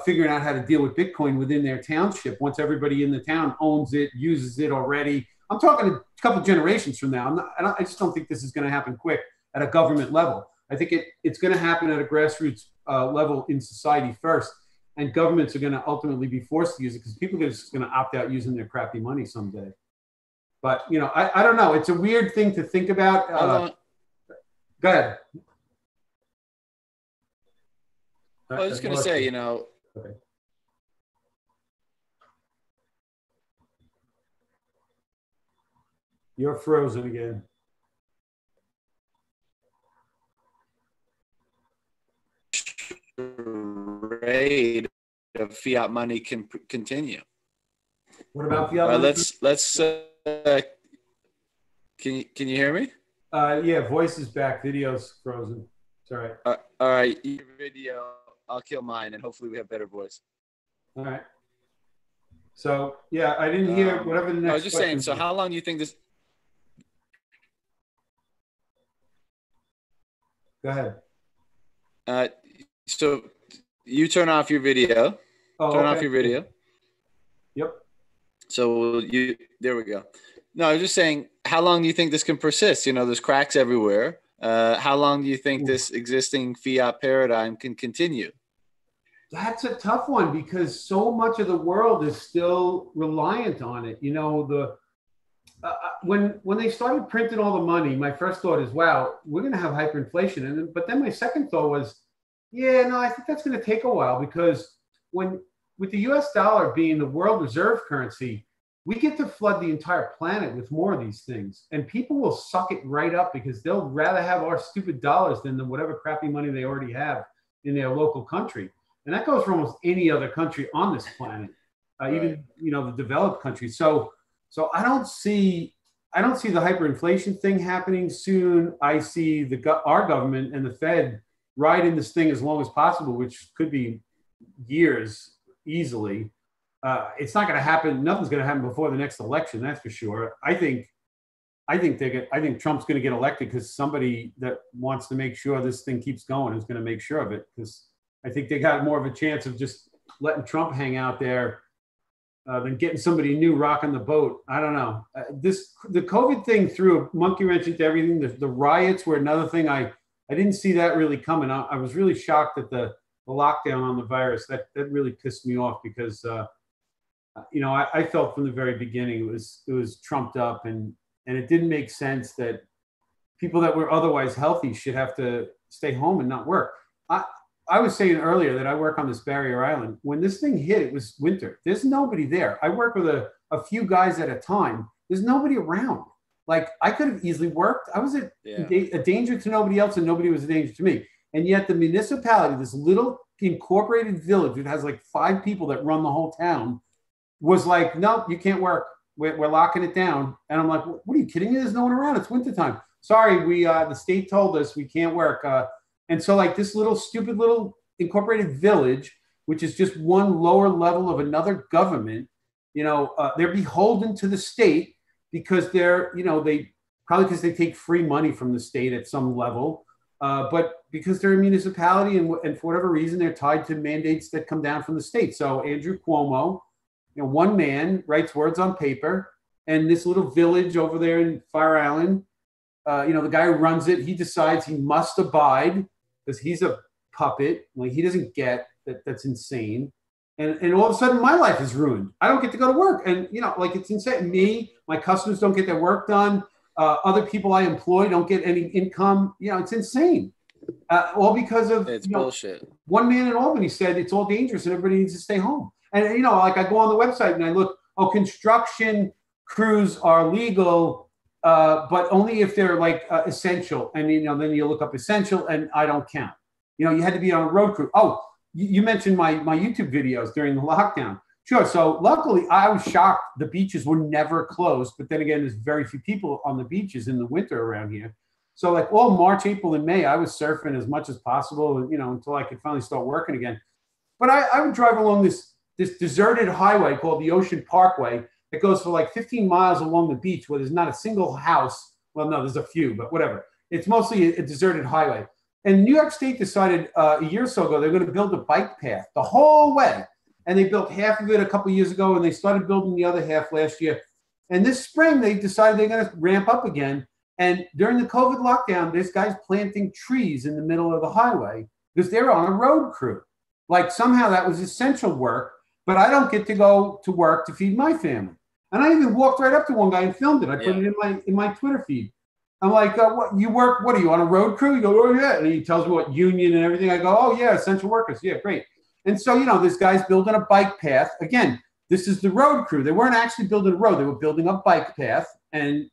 figuring out how to deal with Bitcoin within their township once everybody in the town owns it, uses it already. I'm talking a couple generations from now. I just don't think this is going to happen quick at a government level. I think it's going to happen at a grassroots level in society first. And governments are going to ultimately be forced to use it because people are just going to opt out using their crappy money someday. But, you know, I don't know. It's a weird thing to think about. Go ahead. I was just going to say, you know. Okay. You're frozen again. Rate of fiat money can continue. What about fiat money? Let's can you hear me? Yeah, voice is back, video's frozen. It's all right. All right, your video, I'll kill mine, and hopefully we have better voice. All right. So yeah, I didn't hear whatever the next. I was just saying. So how long do you think this? Go ahead. So you turn off your video. Turn off your video. Yep. So there we go. No, I was just saying, how long do you think this can persist? You know, there's cracks everywhere. How long do you think this existing fiat paradigm can continue? That's a tough one because so much of the world is still reliant on it. You know, when they started printing all the money, my first thought is, wow, we're going to have hyperinflation. But then my second thought was, yeah, no, I think that's going to take a while because with the US dollar being the world reserve currency, we get to flood the entire planet with more of these things. And people will suck it right up because they'll rather have our stupid dollars than whatever crappy money they already have in their local country. And that goes for almost any other country on this planet, even, you know, the developed countries. So I don't see the hyperinflation thing happening soon. I see our government and the Fed riding this thing as long as possible, which could be years easily. It's not going to happen. Nothing's going to happen before the next election. That's for sure. I think Trump's going to get elected because somebody that wants to make sure this thing keeps going is going to make sure of it. Because I think they got more of a chance of just letting Trump hang out there than getting somebody new rocking the boat. I don't know. The COVID thing threw a monkey wrench into everything. The riots were another thing. I didn't see that really coming. I was really shocked at the lockdown on the virus. That really pissed me off because you know, I felt from the very beginning it was trumped up and it didn't make sense that people that were otherwise healthy should have to stay home and not work. I was saying earlier that I work on this barrier island. When this thing hit, it was winter. There's nobody there. I work with a few guys at a time. There's nobody around. Like I could have easily worked. I was a danger to nobody else and nobody was a danger to me. And yet the municipality, this little incorporated village that has like 5 people that run the whole town, was like, no, you can't work. We're locking it down. And I'm like, what are you kidding me? There's no one around. It's wintertime. Sorry, the state told us we can't work. And so like this little stupid little incorporated village, which is just one lower level of another government, you know, they're beholden to the state because they're, you know, they probably because they take free money from the state at some level, but because they're a municipality and for whatever reason, they're tied to mandates that come down from the state. So Andrew Cuomo, you know, one man writes words on paper, and this little village over there in Fire Island the guy who runs it, he decides he must abide because he's a puppet. Like he doesn't get that. That's insane. And all of a sudden my life is ruined. I don't get to go to work. And, like it's insane. My customers don't get their work done. Other people I employ don't get any income. It's insane. All because of it's bullshit. One man in Albany said it's all dangerous and everybody needs to stay home. And, like I go on the website and I look, construction crews are legal, but only if they're like essential. And, then you look up essential and I don't count. You had to be on a road crew. Oh, you mentioned my YouTube videos during the lockdown. Sure. So luckily I was shocked. The beaches were never closed. But then again, there's very few people on the beaches in the winter around here. So like all March, April, and May, I was surfing as much as possible, until I could finally start working again. But I would drive along this deserted highway called the Ocean Parkway that goes for like 15 miles along the beach where there's not a single house. Well, no, there's a few, but whatever. It's mostly a deserted highway. And New York State decided a year or so ago they're going to build a bike path the whole way. And they built half of it a couple of years ago, and they started building the other half last year. And this spring, they decided they're going to ramp up again. And during the COVID lockdown, there's guys planting trees in the middle of the highway because they're on a road crew. Like somehow that was essential work, but I don't get to go to work to feed my family. And I even walked right up to one guy and filmed it. I put it in my Twitter feed. I'm like, what you work? What are you on a road crew? You go, oh yeah. And he tells me what union and everything. I go, oh yeah, essential workers. Yeah, great. And so, this guy's building a bike path. Again, this is the road crew. They weren't actually building a road. They were building a bike path. And,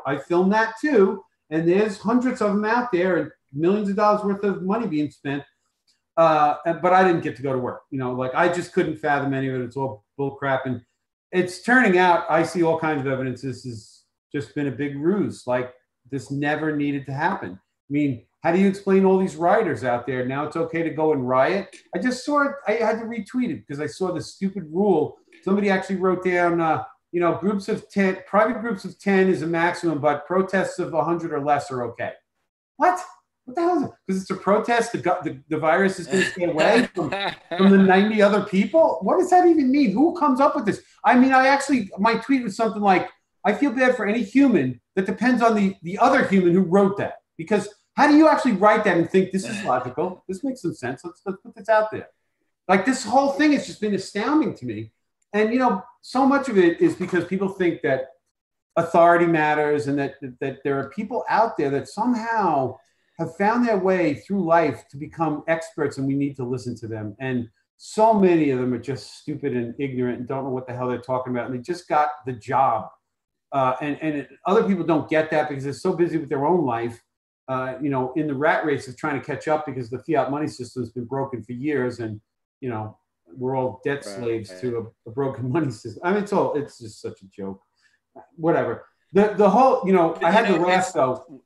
I filmed that too. And there's hundreds of them out there and millions of dollars worth of money being spent. But I didn't get to go to work. Like I just couldn't fathom any of it. It's all bull crap. And it's turning out, I see all kinds of evidence. This has just been a big ruse. Like this never needed to happen. I mean, how do you explain all these rioters out there? Now it's okay to go and riot. I just saw it. I had to retweet it because I saw the stupid rule. Somebody actually wrote down, groups of 10, private groups of 10 is a maximum, but protests of 100 or less are okay. What? What the hell is it? Because it's a protest, the virus is going to stay away from the 90 other people? What does that even mean? Who comes up with this? I mean, my tweet was something like, I feel bad for any human that depends on the other human who wrote that. Because how do you actually write that and think this is logical? This makes some sense. Let's put this out there. Like this whole thing has just been astounding to me. And, so much of it is because people think that authority matters and that there are people out there that somehow have found their way through life to become experts and we need to listen to them. And so many of them are just stupid and ignorant and don't know what the hell they're talking about. And they just got the job. And other people don't get that because they're so busy with their own life, in the rat race of trying to catch up because the fiat money system has been broken for years. And, we're all debt slaves to a broken money system. I mean, it's just such a joke. Whatever. The whole, I had to laugh though.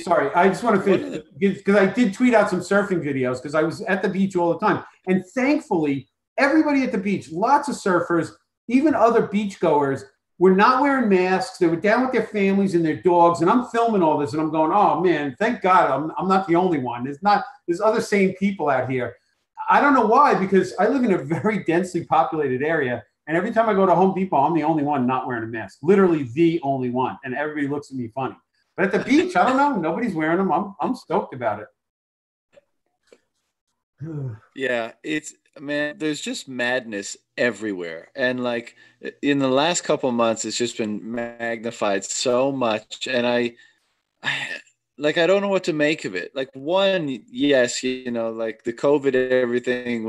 Sorry, I just want to finish because I did tweet out some surfing videos because I was at the beach all the time. And thankfully, everybody at the beach, lots of surfers, even other beachgoers, were not wearing masks. They were down with their families and their dogs. And I'm filming all this and I'm going, oh man, thank God I'm not the only one. There's other sane people out here. I don't know why, because I live in a very densely populated area. And every time I go to Home Depot, I'm the only one not wearing a mask, literally the only one. And everybody looks at me funny. But at the beach, I don't know. Nobody's wearing them. I'm stoked about it. Yeah, man, there's just madness everywhere. And like in the last couple of months, it's just been magnified so much. And I don't know what to make of it. Like one, yes, like the COVID everything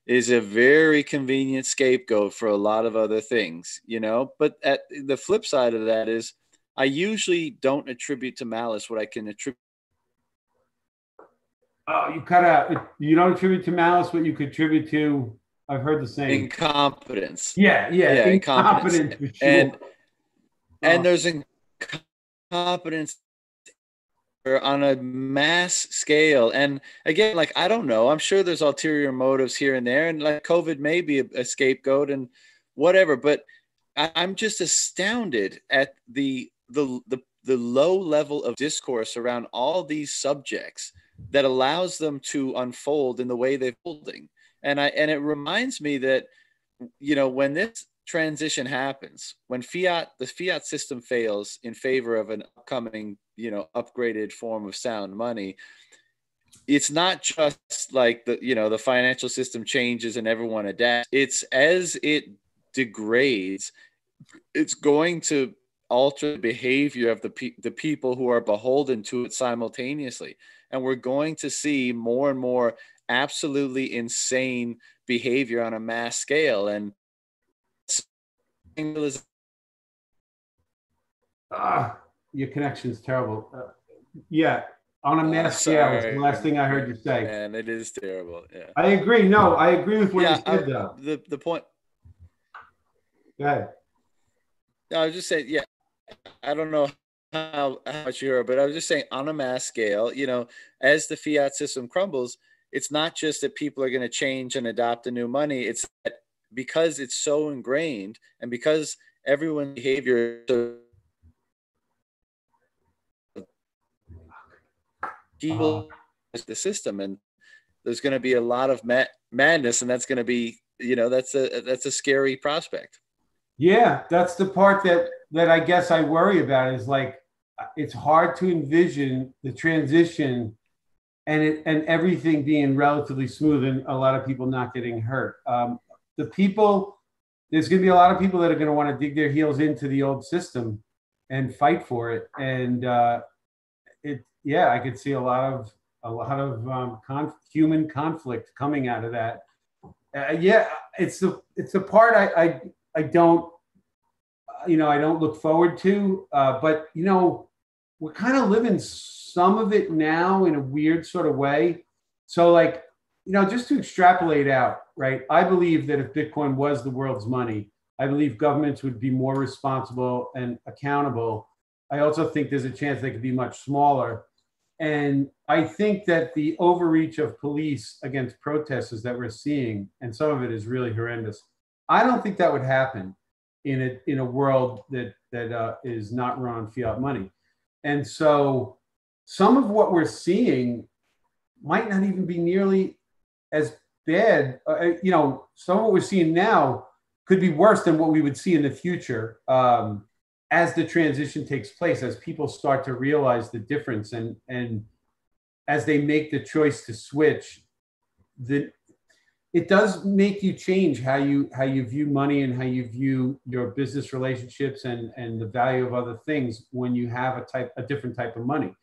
is a very convenient scapegoat for a lot of other things, but at the flip side of that is I usually don't attribute to malice what I can attribute. Oh, you cut out. You don't attribute to malice what you contribute to. I've heard the same. Incompetence. Yeah. Incompetence. For sure. And there's incompetence on a mass scale. And again, like, I don't know, I'm sure there's ulterior motives here and there. And like COVID may be a scapegoat and whatever, but I'm just astounded at the low level of discourse around all these subjects that allows them to unfold in the way they're holding. And it reminds me that, when this transition happens, when the fiat system fails in favor of an upcoming, upgraded form of sound money. It's not just like the financial system changes and everyone adapts. It's as it degrades, it's going to alter the behavior of the people who are beholden to it simultaneously. And we're going to see more and more absolutely insane behavior on a mass scale. And your connection's terrible. Yeah, on a mass scale is the last thing I heard you say. Man, it is terrible. Yeah, I agree. No, I agree with what you said, though. The point. Go ahead. No, I was just saying, yeah, I don't know how much you heard, but I was just saying on a mass scale, as the fiat system crumbles, it's not just that people are going to change and adopt a new money. It's that because it's so ingrained and because everyone's behavior people the system, and there's going to be a lot of madness, and that's going to be, that's a scary prospect. Yeah, that's the part that I guess I worry about is like, it's hard to envision the transition and everything being relatively smooth and a lot of people not getting hurt. There's going to be a lot of people that are going to want to dig their heels into the old system and fight for it. And I could see a lot of human conflict coming out of that. It's the part I don't look forward to, but we're kind of living some of it now in a weird sort of way. So like, just to extrapolate out, right? I believe that if Bitcoin was the world's money, I believe governments would be more responsible and accountable. I also think there's a chance they could be much smaller. And I think that the overreach of police against protesters that we're seeing, and some of it is really horrendous, I don't think that would happen in a world that is not run on fiat money. And so some of what we're seeing might not even be nearly as bad. Some of what we're seeing now could be worse than what we would see in the future as the transition takes place, as people start to realize the difference and as they make the choice to switch. It does make you change how you view money and how you view your business relationships and the value of other things when you have a different type of money.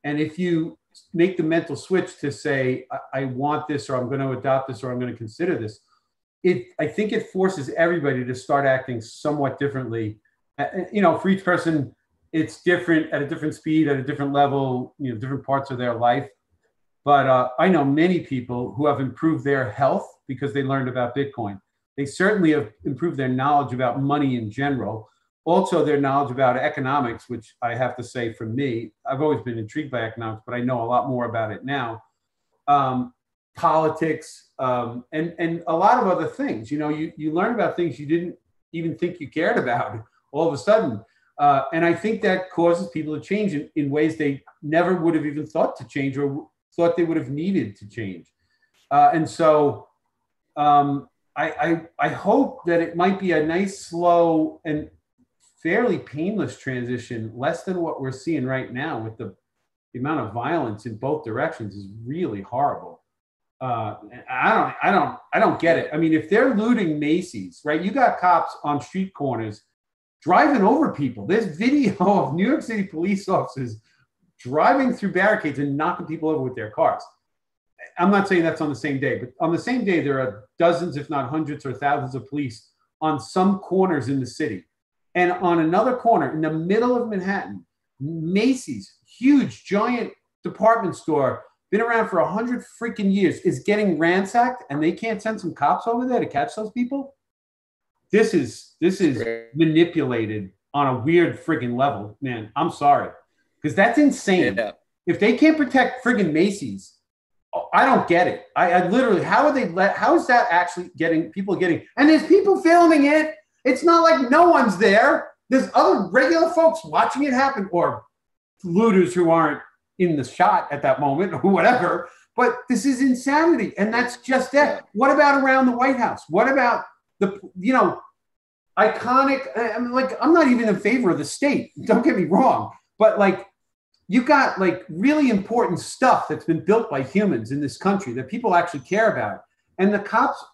And if you make the mental switch to say, I want this, or I'm going to adopt this, or I'm going to consider this, I think it forces everybody to start acting somewhat differently. For each person, it's different at a different speed, at a different level, different parts of their life. But I know many people who have improved their health because they learned about Bitcoin. They certainly have improved their knowledge about money in general. Also, their knowledge about economics, which I have to say for me, I've always been intrigued by economics, but I know a lot more about it now. Politics, and a lot of other things. You learn about things you didn't even think you cared about all of a sudden. And I think that causes people to change in ways they never would have even thought to change or thought they would have needed to change. And so I hope that it might be a nice, slow, and fairly painless transition, less than what we're seeing right now with the amount of violence in both directions is really horrible. I don't get it. I mean, if they're looting Macy's, right? You got cops on street corners driving over people. There's video of New York City police officers driving through barricades and knocking people over with their cars. I'm not saying that's on the same day, but on the same day, there are dozens, if not hundreds or thousands of police on some corners in the city. And on another corner in the middle of Manhattan, Macy's, huge, giant department store, been around for 100 freaking years, is getting ransacked, and they can't send some cops over there to catch those people? This is manipulated on a weird friggin' level, man. I'm sorry, because that's insane. Yeah. If they can't protect friggin' Macy's, I don't get it. I literally, how is that actually getting, and there's people filming it. It's not like no one's there. There's other regular folks watching it happen, or looters who aren't in the shot at that moment or whatever. But this is insanity. And that's just that. What about around the White House? What about the, iconic, I'm not even in favor of the state. Don't get me wrong. But like you got like really important stuff that's been built by humans in this country that people actually care about. And the cops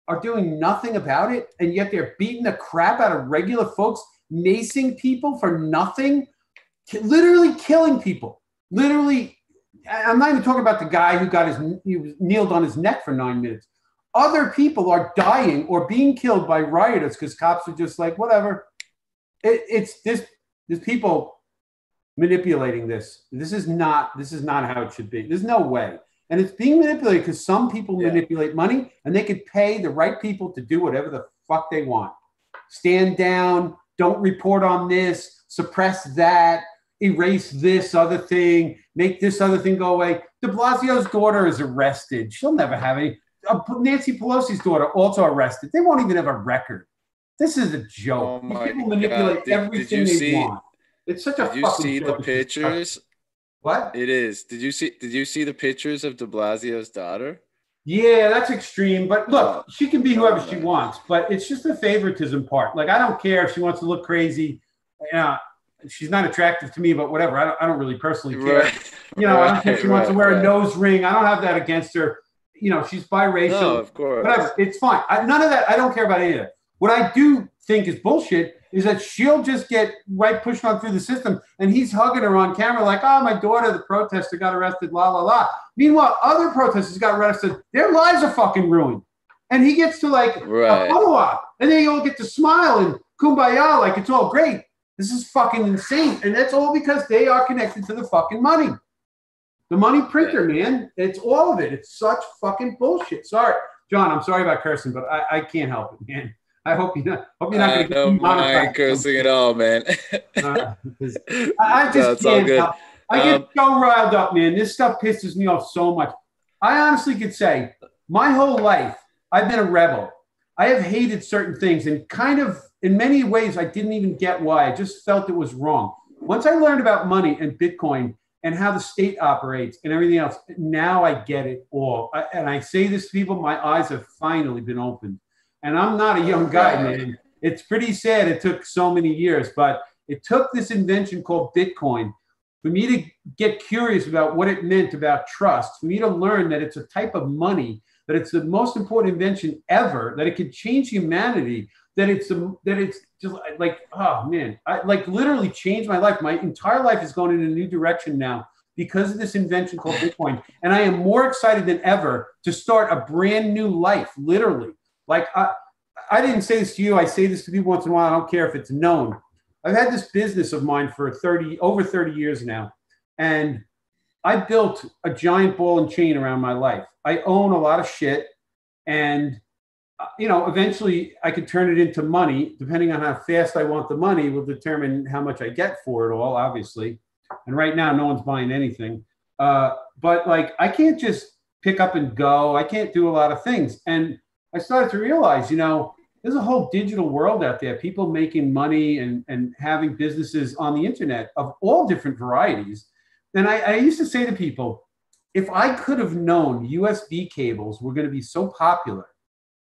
are doing nothing about it. And yet they're beating the crap out of regular folks, macing people for nothing, literally killing people. Literally, I'm not even talking about the guy who he was kneeled on his neck for 9 minutes. Other people are dying or being killed by rioters because cops are just like, whatever. It's this. There's people manipulating this. This is not how it should be. There's no way. And it's being manipulated because some people manipulate money and they could pay the right people to do whatever the fuck they want. Stand down, don't report on this, suppress that, erase this other thing, make this other thing go away. De Blasio's daughter is arrested. She'll never have any. Nancy Pelosi's daughter also arrested. They won't even have a record. This is a joke. Oh people manipulate everything they want. It's such a fucking joke. Did you see the pictures? What? It is. Did you see the pictures of de Blasio's daughter? Yeah, that's extreme. But look, she can be whoever she wants. But it's just the favoritism part. Like, I don't care if she wants to look crazy. She's not attractive to me, but whatever. I don't really personally care. Right. I don't care if she wants to wear a nose ring. I don't have that against her. She's biracial. No, of course. Whatever. It's fine. None of that. I don't care about any of that. What I do think is bullshit is that she'll just get pushed on through the system, and he's hugging her on camera like, oh, my daughter, the protester, got arrested, la, la, la. Meanwhile, other protesters got arrested. Their lives are fucking ruined. And he gets to a photo op, and then you'll get to smile and kumbaya like it's all great. This is fucking insane. And that's all because they are connected to the fucking money. The money printer, man. It's all of it. It's such fucking bullshit. Sorry. John, I'm sorry about cursing, but I can't help it, man. I hope you're not going to get demonetized. Cursing at all, man. I just can't help. I get so riled up, man. This stuff pisses me off so much. I honestly could say my whole life I've been a rebel. I have hated certain things, and kind of in many ways I didn't even get why. I just felt it was wrong. Once I learned about money and Bitcoin and how the state operates and everything else, now I get it all. And I say this to people, my eyes have finally been opened. And I'm not a young guy, man. It's pretty sad it took so many years, but it took this invention called Bitcoin for me to get curious about what it meant about trust, for me to learn that it's a type of money, that it's the most important invention ever, that it could change humanity, that it's just like, oh man, I literally changed my life. My entire life is going in a new direction now because of this invention called Bitcoin. And I am more excited than ever to start a brand new life, literally. Like, I didn't say this to you. I say this to people once in a while. I don't care if it's known. I've had this business of mine for over 30 years now. And I built a giant ball and chain around my life. I own a lot of shit. And, eventually I could turn it into money. Depending on how fast I want the money will determine how much I get for it all, obviously. And right now, no one's buying anything. But I can't just pick up and go. I can't do a lot of things. And I started to realize, there's a whole digital world out there, people making money and having businesses on the internet of all different varieties. And I used to say to people, if I could have known USB cables were going to be so popular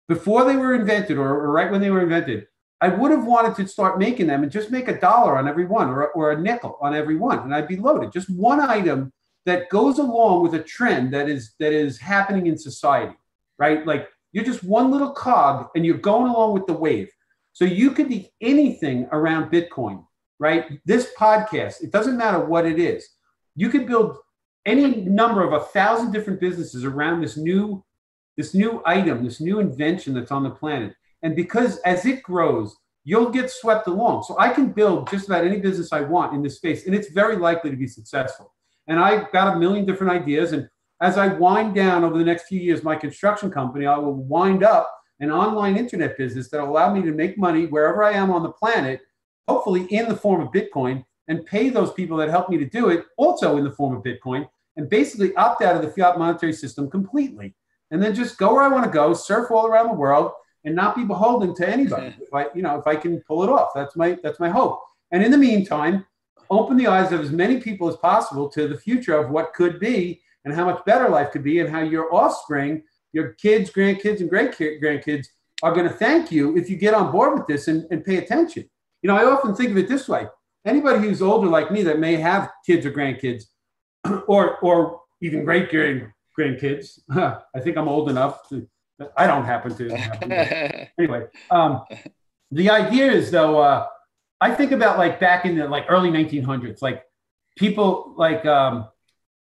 before they were invented or right when they were invented, I would have wanted to start making them and just make $1 on every one or a nickel on every one. And I'd be loaded. Just one item that goes along with a trend that is happening in society, right? Like, you're just one little cog and you're going along with the wave. So you could be anything around Bitcoin, right? This podcast, it doesn't matter what it is. You could build any number of 1,000 different businesses around this new item, this new invention that's on the planet. And because as it grows, you'll get swept along. So I can build just about any business I want in this space, and it's very likely to be successful. And I've got a million different ideas. And as I wind down over the next few years, my construction company, I will wind up an online internet business that will allow me to make money wherever I am on the planet, hopefully in the form of Bitcoin, and pay those people that help me to do it also in the form of Bitcoin, and basically opt out of the fiat monetary system completely. And then just go where I want to go, surf all around the world, and not be beholden to anybody. If I can pull it off, that's my hope. And in the meantime, open the eyes of as many people as possible to the future of what could be, and how much better life could be, and how your offspring, your kids, grandkids, and great-grandkids are going to thank you if you get on board with this and pay attention. I often think of it this way. anybody who's older like me that may have kids or grandkids, or even great grandkids. I think I'm old enough to. I don't happen to. Anyway, the idea is though. I think about like back in the like early 1900s, like people like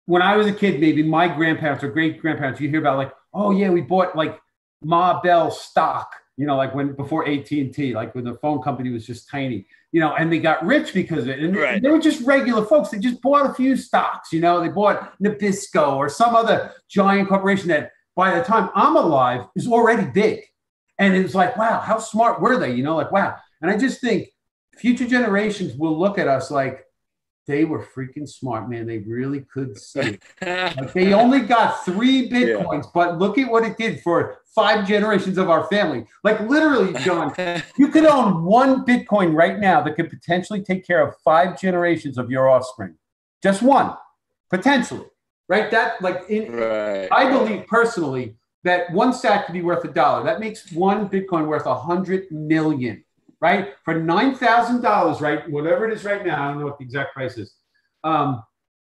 when I was a kid, maybe my grandparents or great grandparents, you hear about like, oh yeah, we bought like Ma Bell stock, you know, like when before AT&T, like when the phone company was just tiny, you know, and they got rich because of it. And right. they were just regular folks. They just bought a few stocks, you know, they bought Nabisco or some other giant corporation that by the time I'm alive is already big. And it was like, wow, how smart were they? You know, like, wow. And I just think future generations will look at us like they were freaking smart, man. They really could see it. Like they only got 3 Bitcoins, but look at what it did for 5 generations of our family. Like literally, John, you could own 1 Bitcoin right now that could potentially take care of 5 generations of your offspring. Just one, potentially, right? That like, I believe personally that 1 sat could be worth $1. That makes 1 Bitcoin worth 100 million. Right? For $9,000, right? Whatever it is right now, I don't know what the exact price is.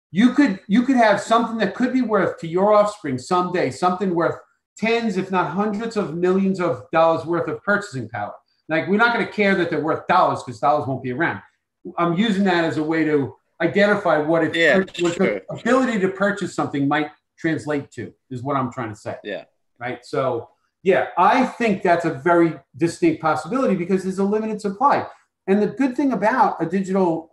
You could have something that could be worth to your offspring someday, something worth tens, if not hundreds of millions of dollars worth of purchasing power. Like we're not going to care that they're worth dollars because dollars won't be around. I'm using that as a way to identify what what the ability to purchase something might translate to is what I'm trying to say. Yeah. Right. So yeah, I think that's a very distinct possibility because there's a limited supply. And the good thing about a digital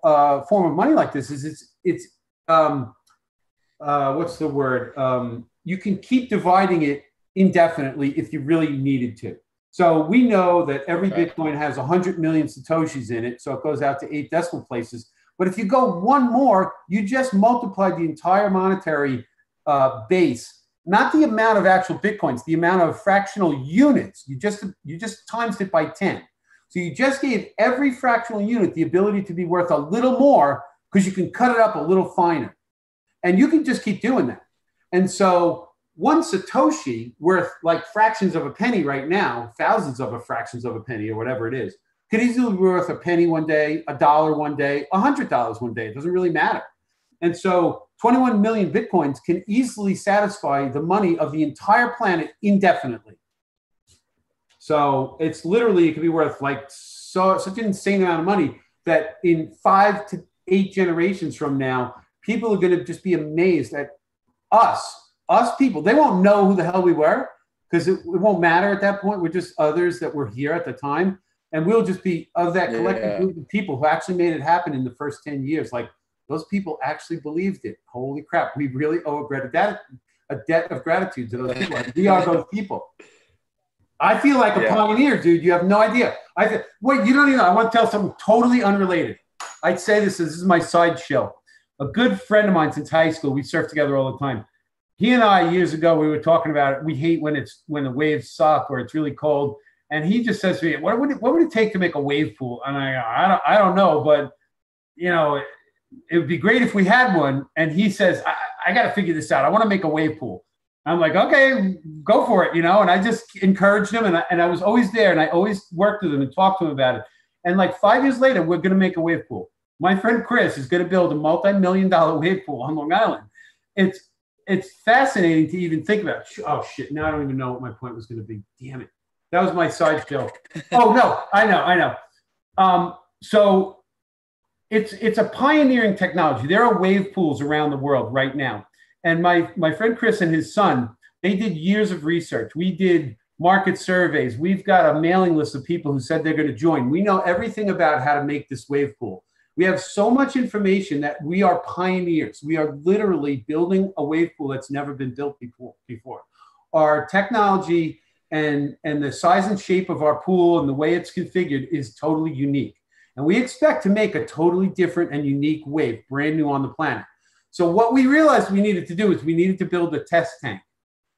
form of money like this is it's what's the word? You can keep dividing it indefinitely if you really needed to. So we know that every Bitcoin has 100 million Satoshis in it. So it goes out to 8 decimal places. But if you go one more, you just multiply the entire monetary base. Not the amount of actual Bitcoins, the amount of fractional units. You just times it by 10. So you just gave every fractional unit the ability to be worth a little more because you can cut it up a little finer. And you can just keep doing that. And so 1 Satoshi worth like fractions of a penny right now, thousands of fractions of a penny or whatever it is, could easily be worth a penny one day, $1 one day, $100 one day. It doesn't really matter. And so 21 million Bitcoins can easily satisfy the money of the entire planet indefinitely. So it's literally, it could be worth like such an insane amount of money that in 5 to 8 generations from now, people are going to just be amazed at us people. They won't know who the hell we were because it won't matter at that point. We're just others that were here at the time. And we'll just be of that collective group of people who actually made it happen in the first 10 years. Like, those people actually believed it. Holy crap. We really owe a debt of gratitude to those people. We are those people. I feel like a pioneer, dude. You have no idea. Wait, you don't even know. I want to tell something totally unrelated. I'd say this is my side show. A good friend of mine since high school, we surf together all the time. He and I, years ago, we were talking about it. We hate when the waves suck or it's really cold. And he just says to me, what would it take to make a wave pool? And I don't know, but you know, it would be great if we had one. And he says, I got to figure this out. I want to make a wave pool. I'm like, okay, go for it, you know. And I just encouraged him, and I was always there, and I always worked with him and talked to him about it. And like 5 years later, we're going to make a wave pool. My friend Chris is going to build a multi-million-dollar wave pool on Long Island. It's fascinating to even think about. Oh shit! Now I don't even know what my point was going to be. Damn it! That was my side show. Oh no, I know. So. It's a pioneering technology. There are wave pools around the world right now. And my friend Chris and his son, they did years of research. We did market surveys. We've got a mailing list of people who said they're going to join. We know everything about how to make this wave pool. We have so much information that we are pioneers. We are literally building a wave pool that's never been built before. Our technology and the size and shape of our pool and the way it's configured is totally unique. And we expect to make a totally different and unique wave, brand new on the planet. So what we realized we needed to do is we needed to build a test tank.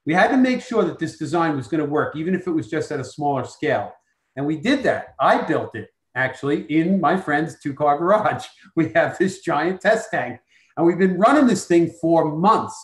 We had to make sure that this design was going to work, even if it was just at a smaller scale. And we did that. I built it, actually, in my friend's 2-car garage. We have this giant test tank. And we've been running this thing for months.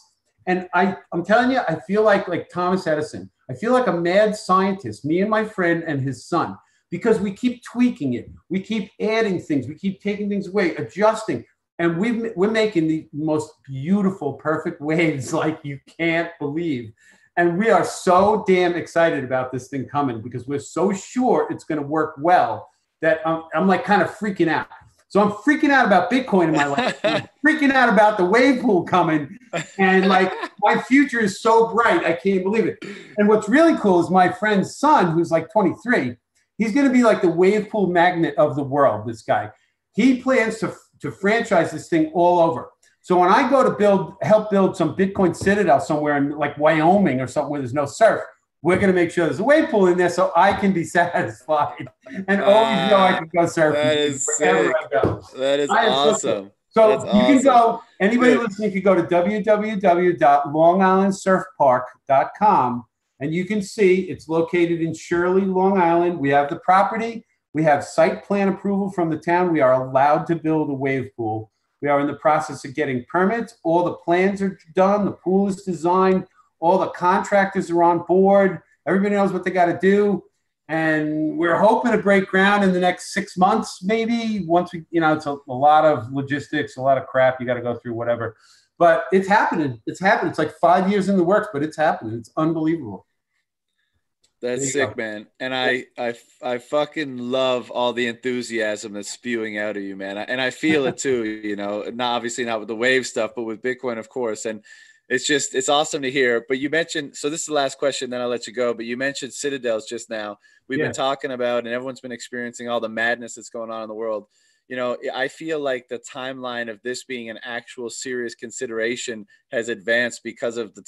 And I'm telling you, I feel like Thomas Edison. I feel like a mad scientist, me and my friend and his son. because we keep tweaking it. We keep adding things. We keep taking things away, adjusting. And we're making the most beautiful, perfect waves like you can't believe. And we are so damn excited about this thing coming because we're so sure it's going to work well that I'm like kind of freaking out. So I'm freaking out about Bitcoin in my life. I'm freaking out about the wave pool coming. And like my future is so bright, I can't believe it. And what's really cool is my friend's son, who's like 23, he's going to be like the wave pool magnet of the world, this guy. He plans to franchise this thing all over. So when I go to help build some Bitcoin citadel somewhere in like Wyoming or something where there's no surf, we're going to make sure there's a wave pool in there so I can be satisfied and always know I can go surfing. That is sick. That is awesome. So you can go, anybody listening can go to www.longislandsurfpark.com and you can see it's located in Shirley, Long Island. We have the property. We have site plan approval from the town. We are allowed to build a wave pool. We are in the process of getting permits. All the plans are done. The pool is designed. All the contractors are on board. Everybody knows what they got to do. And we're hoping to break ground in the next 6 months, maybe. Once we, it's a lot of logistics, a lot of crap you got to go through, whatever. But it's happening. It's happening. It's like 5 years in the works, but it's happening. It's unbelievable. That's sick, man. And I fucking love all the enthusiasm that's spewing out of you, man. And I feel it too, not obviously not with the wave stuff, but with Bitcoin, of course. And it's awesome to hear. But you mentioned, so this is the last question, then I'll let you go. But you mentioned citadels just now. We've been talking about, and everyone's been experiencing all the madness that's going on in the world. I feel like the timeline of this being an actual serious consideration has advanced because of the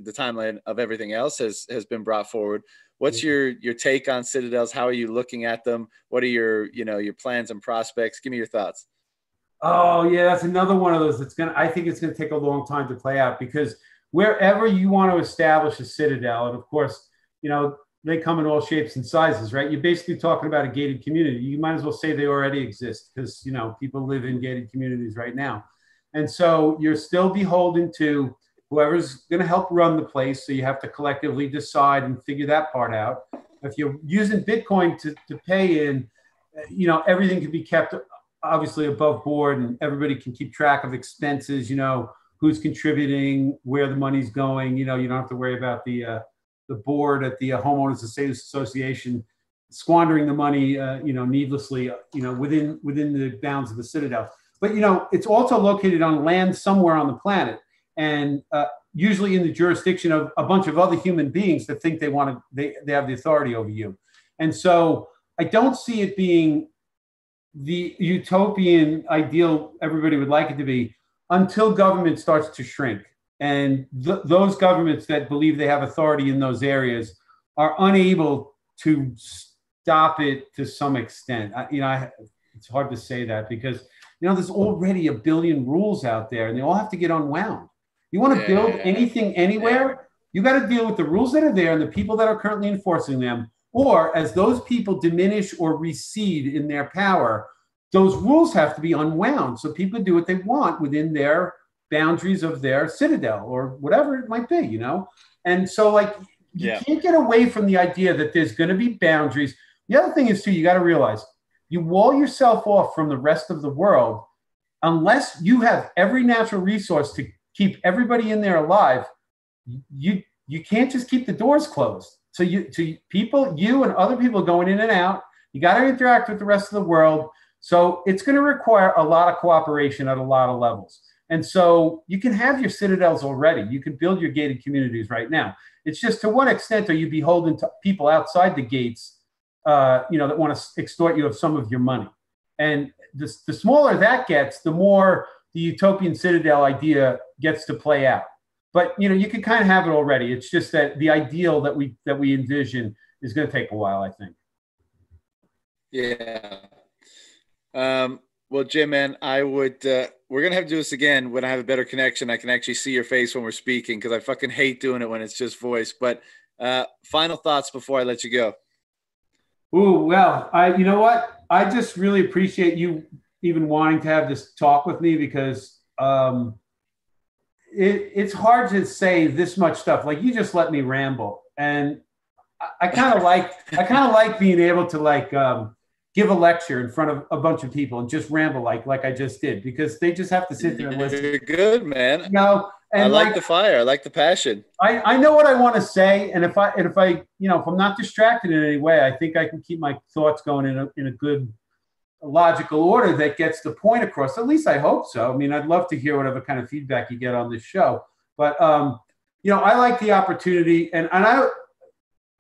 timeline of everything else has been brought forward. What's your take on citadels? How are you looking at them? What are your plans and prospects? Give me your thoughts. Oh yeah, that's another one of those I think it's gonna take a long time to play out because wherever you want to establish a citadel, and of course, they come in all shapes and sizes, right? You're basically talking about a gated community. You might as well say they already exist because, people live in gated communities right now. And so you're still beholden to whoever's going to help run the place. So you have to collectively decide and figure that part out. If you're using Bitcoin to pay in, everything can be kept obviously above board and everybody can keep track of expenses, who's contributing, where the money's going. You don't have to worry about the board at the homeowners association squandering the money, needlessly, within the bounds of the citadel. But, it's also located on land somewhere on the planet and usually in the jurisdiction of a bunch of other human beings that think they have the authority over you. And so I don't see it being the utopian ideal everybody would like it to be until government starts to shrink. And those governments that believe they have authority in those areas are unable to stop it to some extent. It's hard to say that because, there's already a billion rules out there and they all have to get unwound. You want to build anything anywhere, you got to deal with the rules that are there and the people that are currently enforcing them. Or as those people diminish or recede in their power, those rules have to be unwound so people do what they want within their boundaries of their citadel or whatever it might be, And so you can't get away from the idea that there's going to be boundaries. The other thing is too, you got to realize you wall yourself off from the rest of the world unless you have every natural resource to keep everybody in there alive. You can't just keep the doors closed. So you and other people going in and out, you got to interact with the rest of the world. So it's going to require a lot of cooperation at a lot of levels. And so you can have your citadels already. You can build your gated communities right now. It's just to what extent are you beholden to people outside the gates, that want to extort you of some of your money. And the smaller that gets, the more the utopian citadel idea gets to play out. But, you can kind of have it already. It's just that the ideal that we envision is going to take a while, I think. Yeah. Well, Jim, man, we're going to have to do this again when I have a better connection. I can actually see your face when we're speaking because I fucking hate doing it when it's just voice. But final thoughts before I let you go. Ooh, well, you know what? I just really appreciate you even wanting to have this talk with me because it's hard to say this much stuff. Like you just let me ramble. And I kind of like being able to like give a lecture in front of a bunch of people and just ramble like I just did, because they just have to sit there and listen. You're good, man. You know, I and like the fire. I like the passion. I know what I want to say, and if I you know, if I'm not distracted in any way, I think I can keep my thoughts going in a good logical order that gets the point across. At least I hope so. I mean, I'd love to hear whatever kind of feedback you get on this show, but you know, I like the opportunity, and I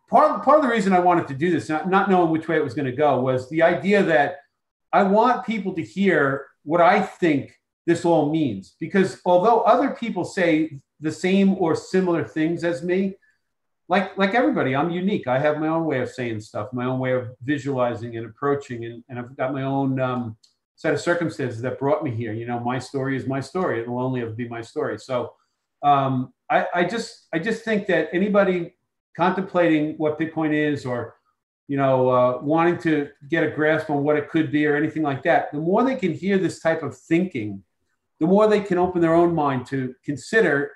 part of the reason I wanted to do this, not knowing which way it was going to go, was the idea that I want people to hear what I think this all means. Because although other people say the same or similar things as me, like everybody, I'm unique. I have my own way of saying stuff, my own way of visualizing and approaching, and I've got my own set of circumstances that brought me here. You know, my story is my story. It will only ever be my story. So I just think that anybody contemplating what Bitcoin is, or you know, wanting to get a grasp on what it could be or anything like that, the more they can hear this type of thinking, the more they can open their own mind to consider,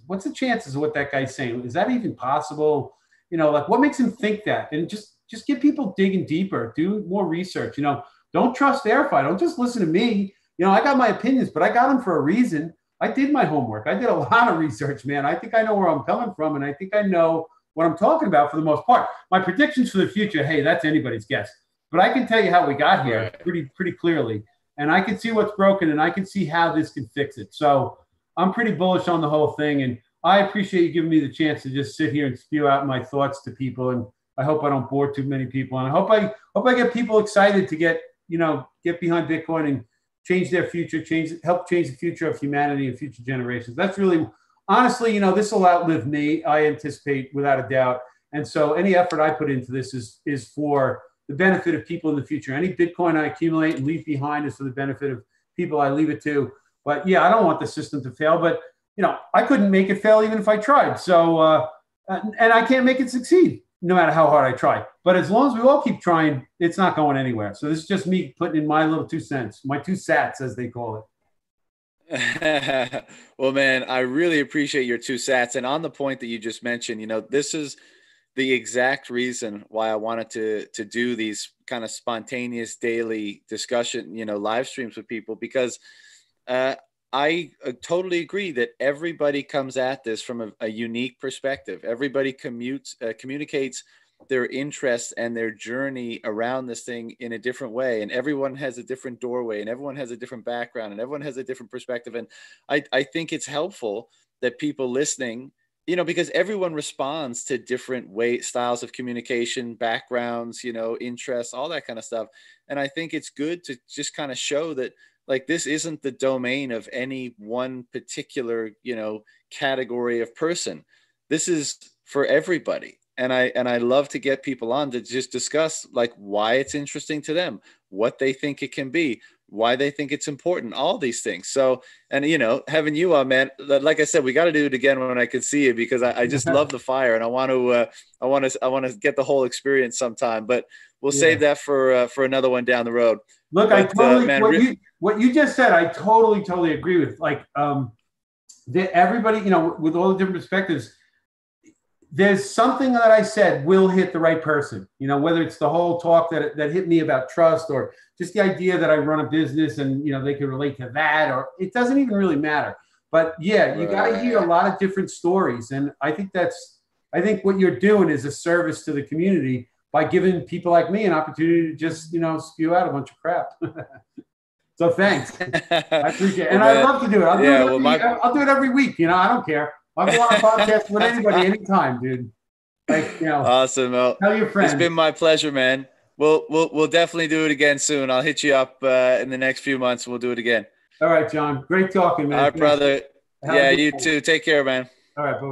what's the chances of what that guy's saying? Is that even possible? You know, like what makes him think that? And just get people digging deeper, do more research. You know, don't trust AirFi. Don't just listen to me. You know, I got my opinions, but I got them for a reason. I did my homework. I did a lot of research, man. I think I know where I'm coming from, and I think I know what I'm talking about for the most part. My predictions for the future, hey, that's anybody's guess. But I can tell you how we got here pretty clearly. And I can see what's broken, and I can see how this can fix it. So I'm pretty bullish on the whole thing. And I appreciate you giving me the chance to just sit here and spew out my thoughts to people. And I hope I don't bore too many people. And I hope I get people excited to get behind Bitcoin and change their future, help change the future of humanity and future generations. That's really, honestly, you know, this will outlive me, I anticipate, without a doubt. And so any effort I put into this is for the benefit of people in the future. Any Bitcoin I accumulate and leave behind is for the benefit of people I leave it to. But yeah, I don't want the system to fail, but you know, I couldn't make it fail even if I tried. So, and I can't make it succeed no matter how hard I try. But as long as we all keep trying, it's not going anywhere. So this is just me putting in my little 2 cents, my 2 sats, as they call it. Well, man, I really appreciate your 2 sats. And on the point that you just mentioned, you know, this is the exact reason why I wanted to do these kind of spontaneous daily discussion, you know, live streams with people, because I totally agree that everybody comes at this from a unique perspective. Everybody communicates their interests and their journey around this thing in a different way. And everyone has a different doorway, and everyone has a different background, and everyone has a different perspective. And I think it's helpful that people listening, you know, because everyone responds to different styles of communication, backgrounds, you know, interests, all that kind of stuff. And I think it's good to just kind of show that, like, this isn't the domain of any one particular, you know, category of person. This is for everybody. And I love to get people on to just discuss like why it's interesting to them, what they think it can be, why they think it's important, all these things. So, and you know, having you on, man, like I said, we got to do it again when I can see you, because I just love the fire, and I want to get the whole experience sometime, but we'll save that for another one down the road. Look, but, I totally, what you just said, I totally agree with. Like, everybody, you know, with all the different perspectives, there's something that I said will hit the right person, you know, whether it's the whole talk that hit me about trust, or just the idea that I run a business and, you know, they can relate to that, or it doesn't even really matter. But yeah, you got to hear a lot of different stories. And I think what you're doing is a service to the community by giving people like me an opportunity to just, you know, spew out a bunch of crap. So thanks. I appreciate it. And I'd love to do it. I'll do it every week. You know, I don't care. I'll go on a podcast with anybody anytime, dude. Like, you know, awesome. Well, tell your friends. It's been my pleasure, man. We'll definitely do it again soon. I'll hit you up in the next few months. We'll do it again. All right, John. Great talking, man. All right, brother. Yeah, you too. Take care, man. All right, bye.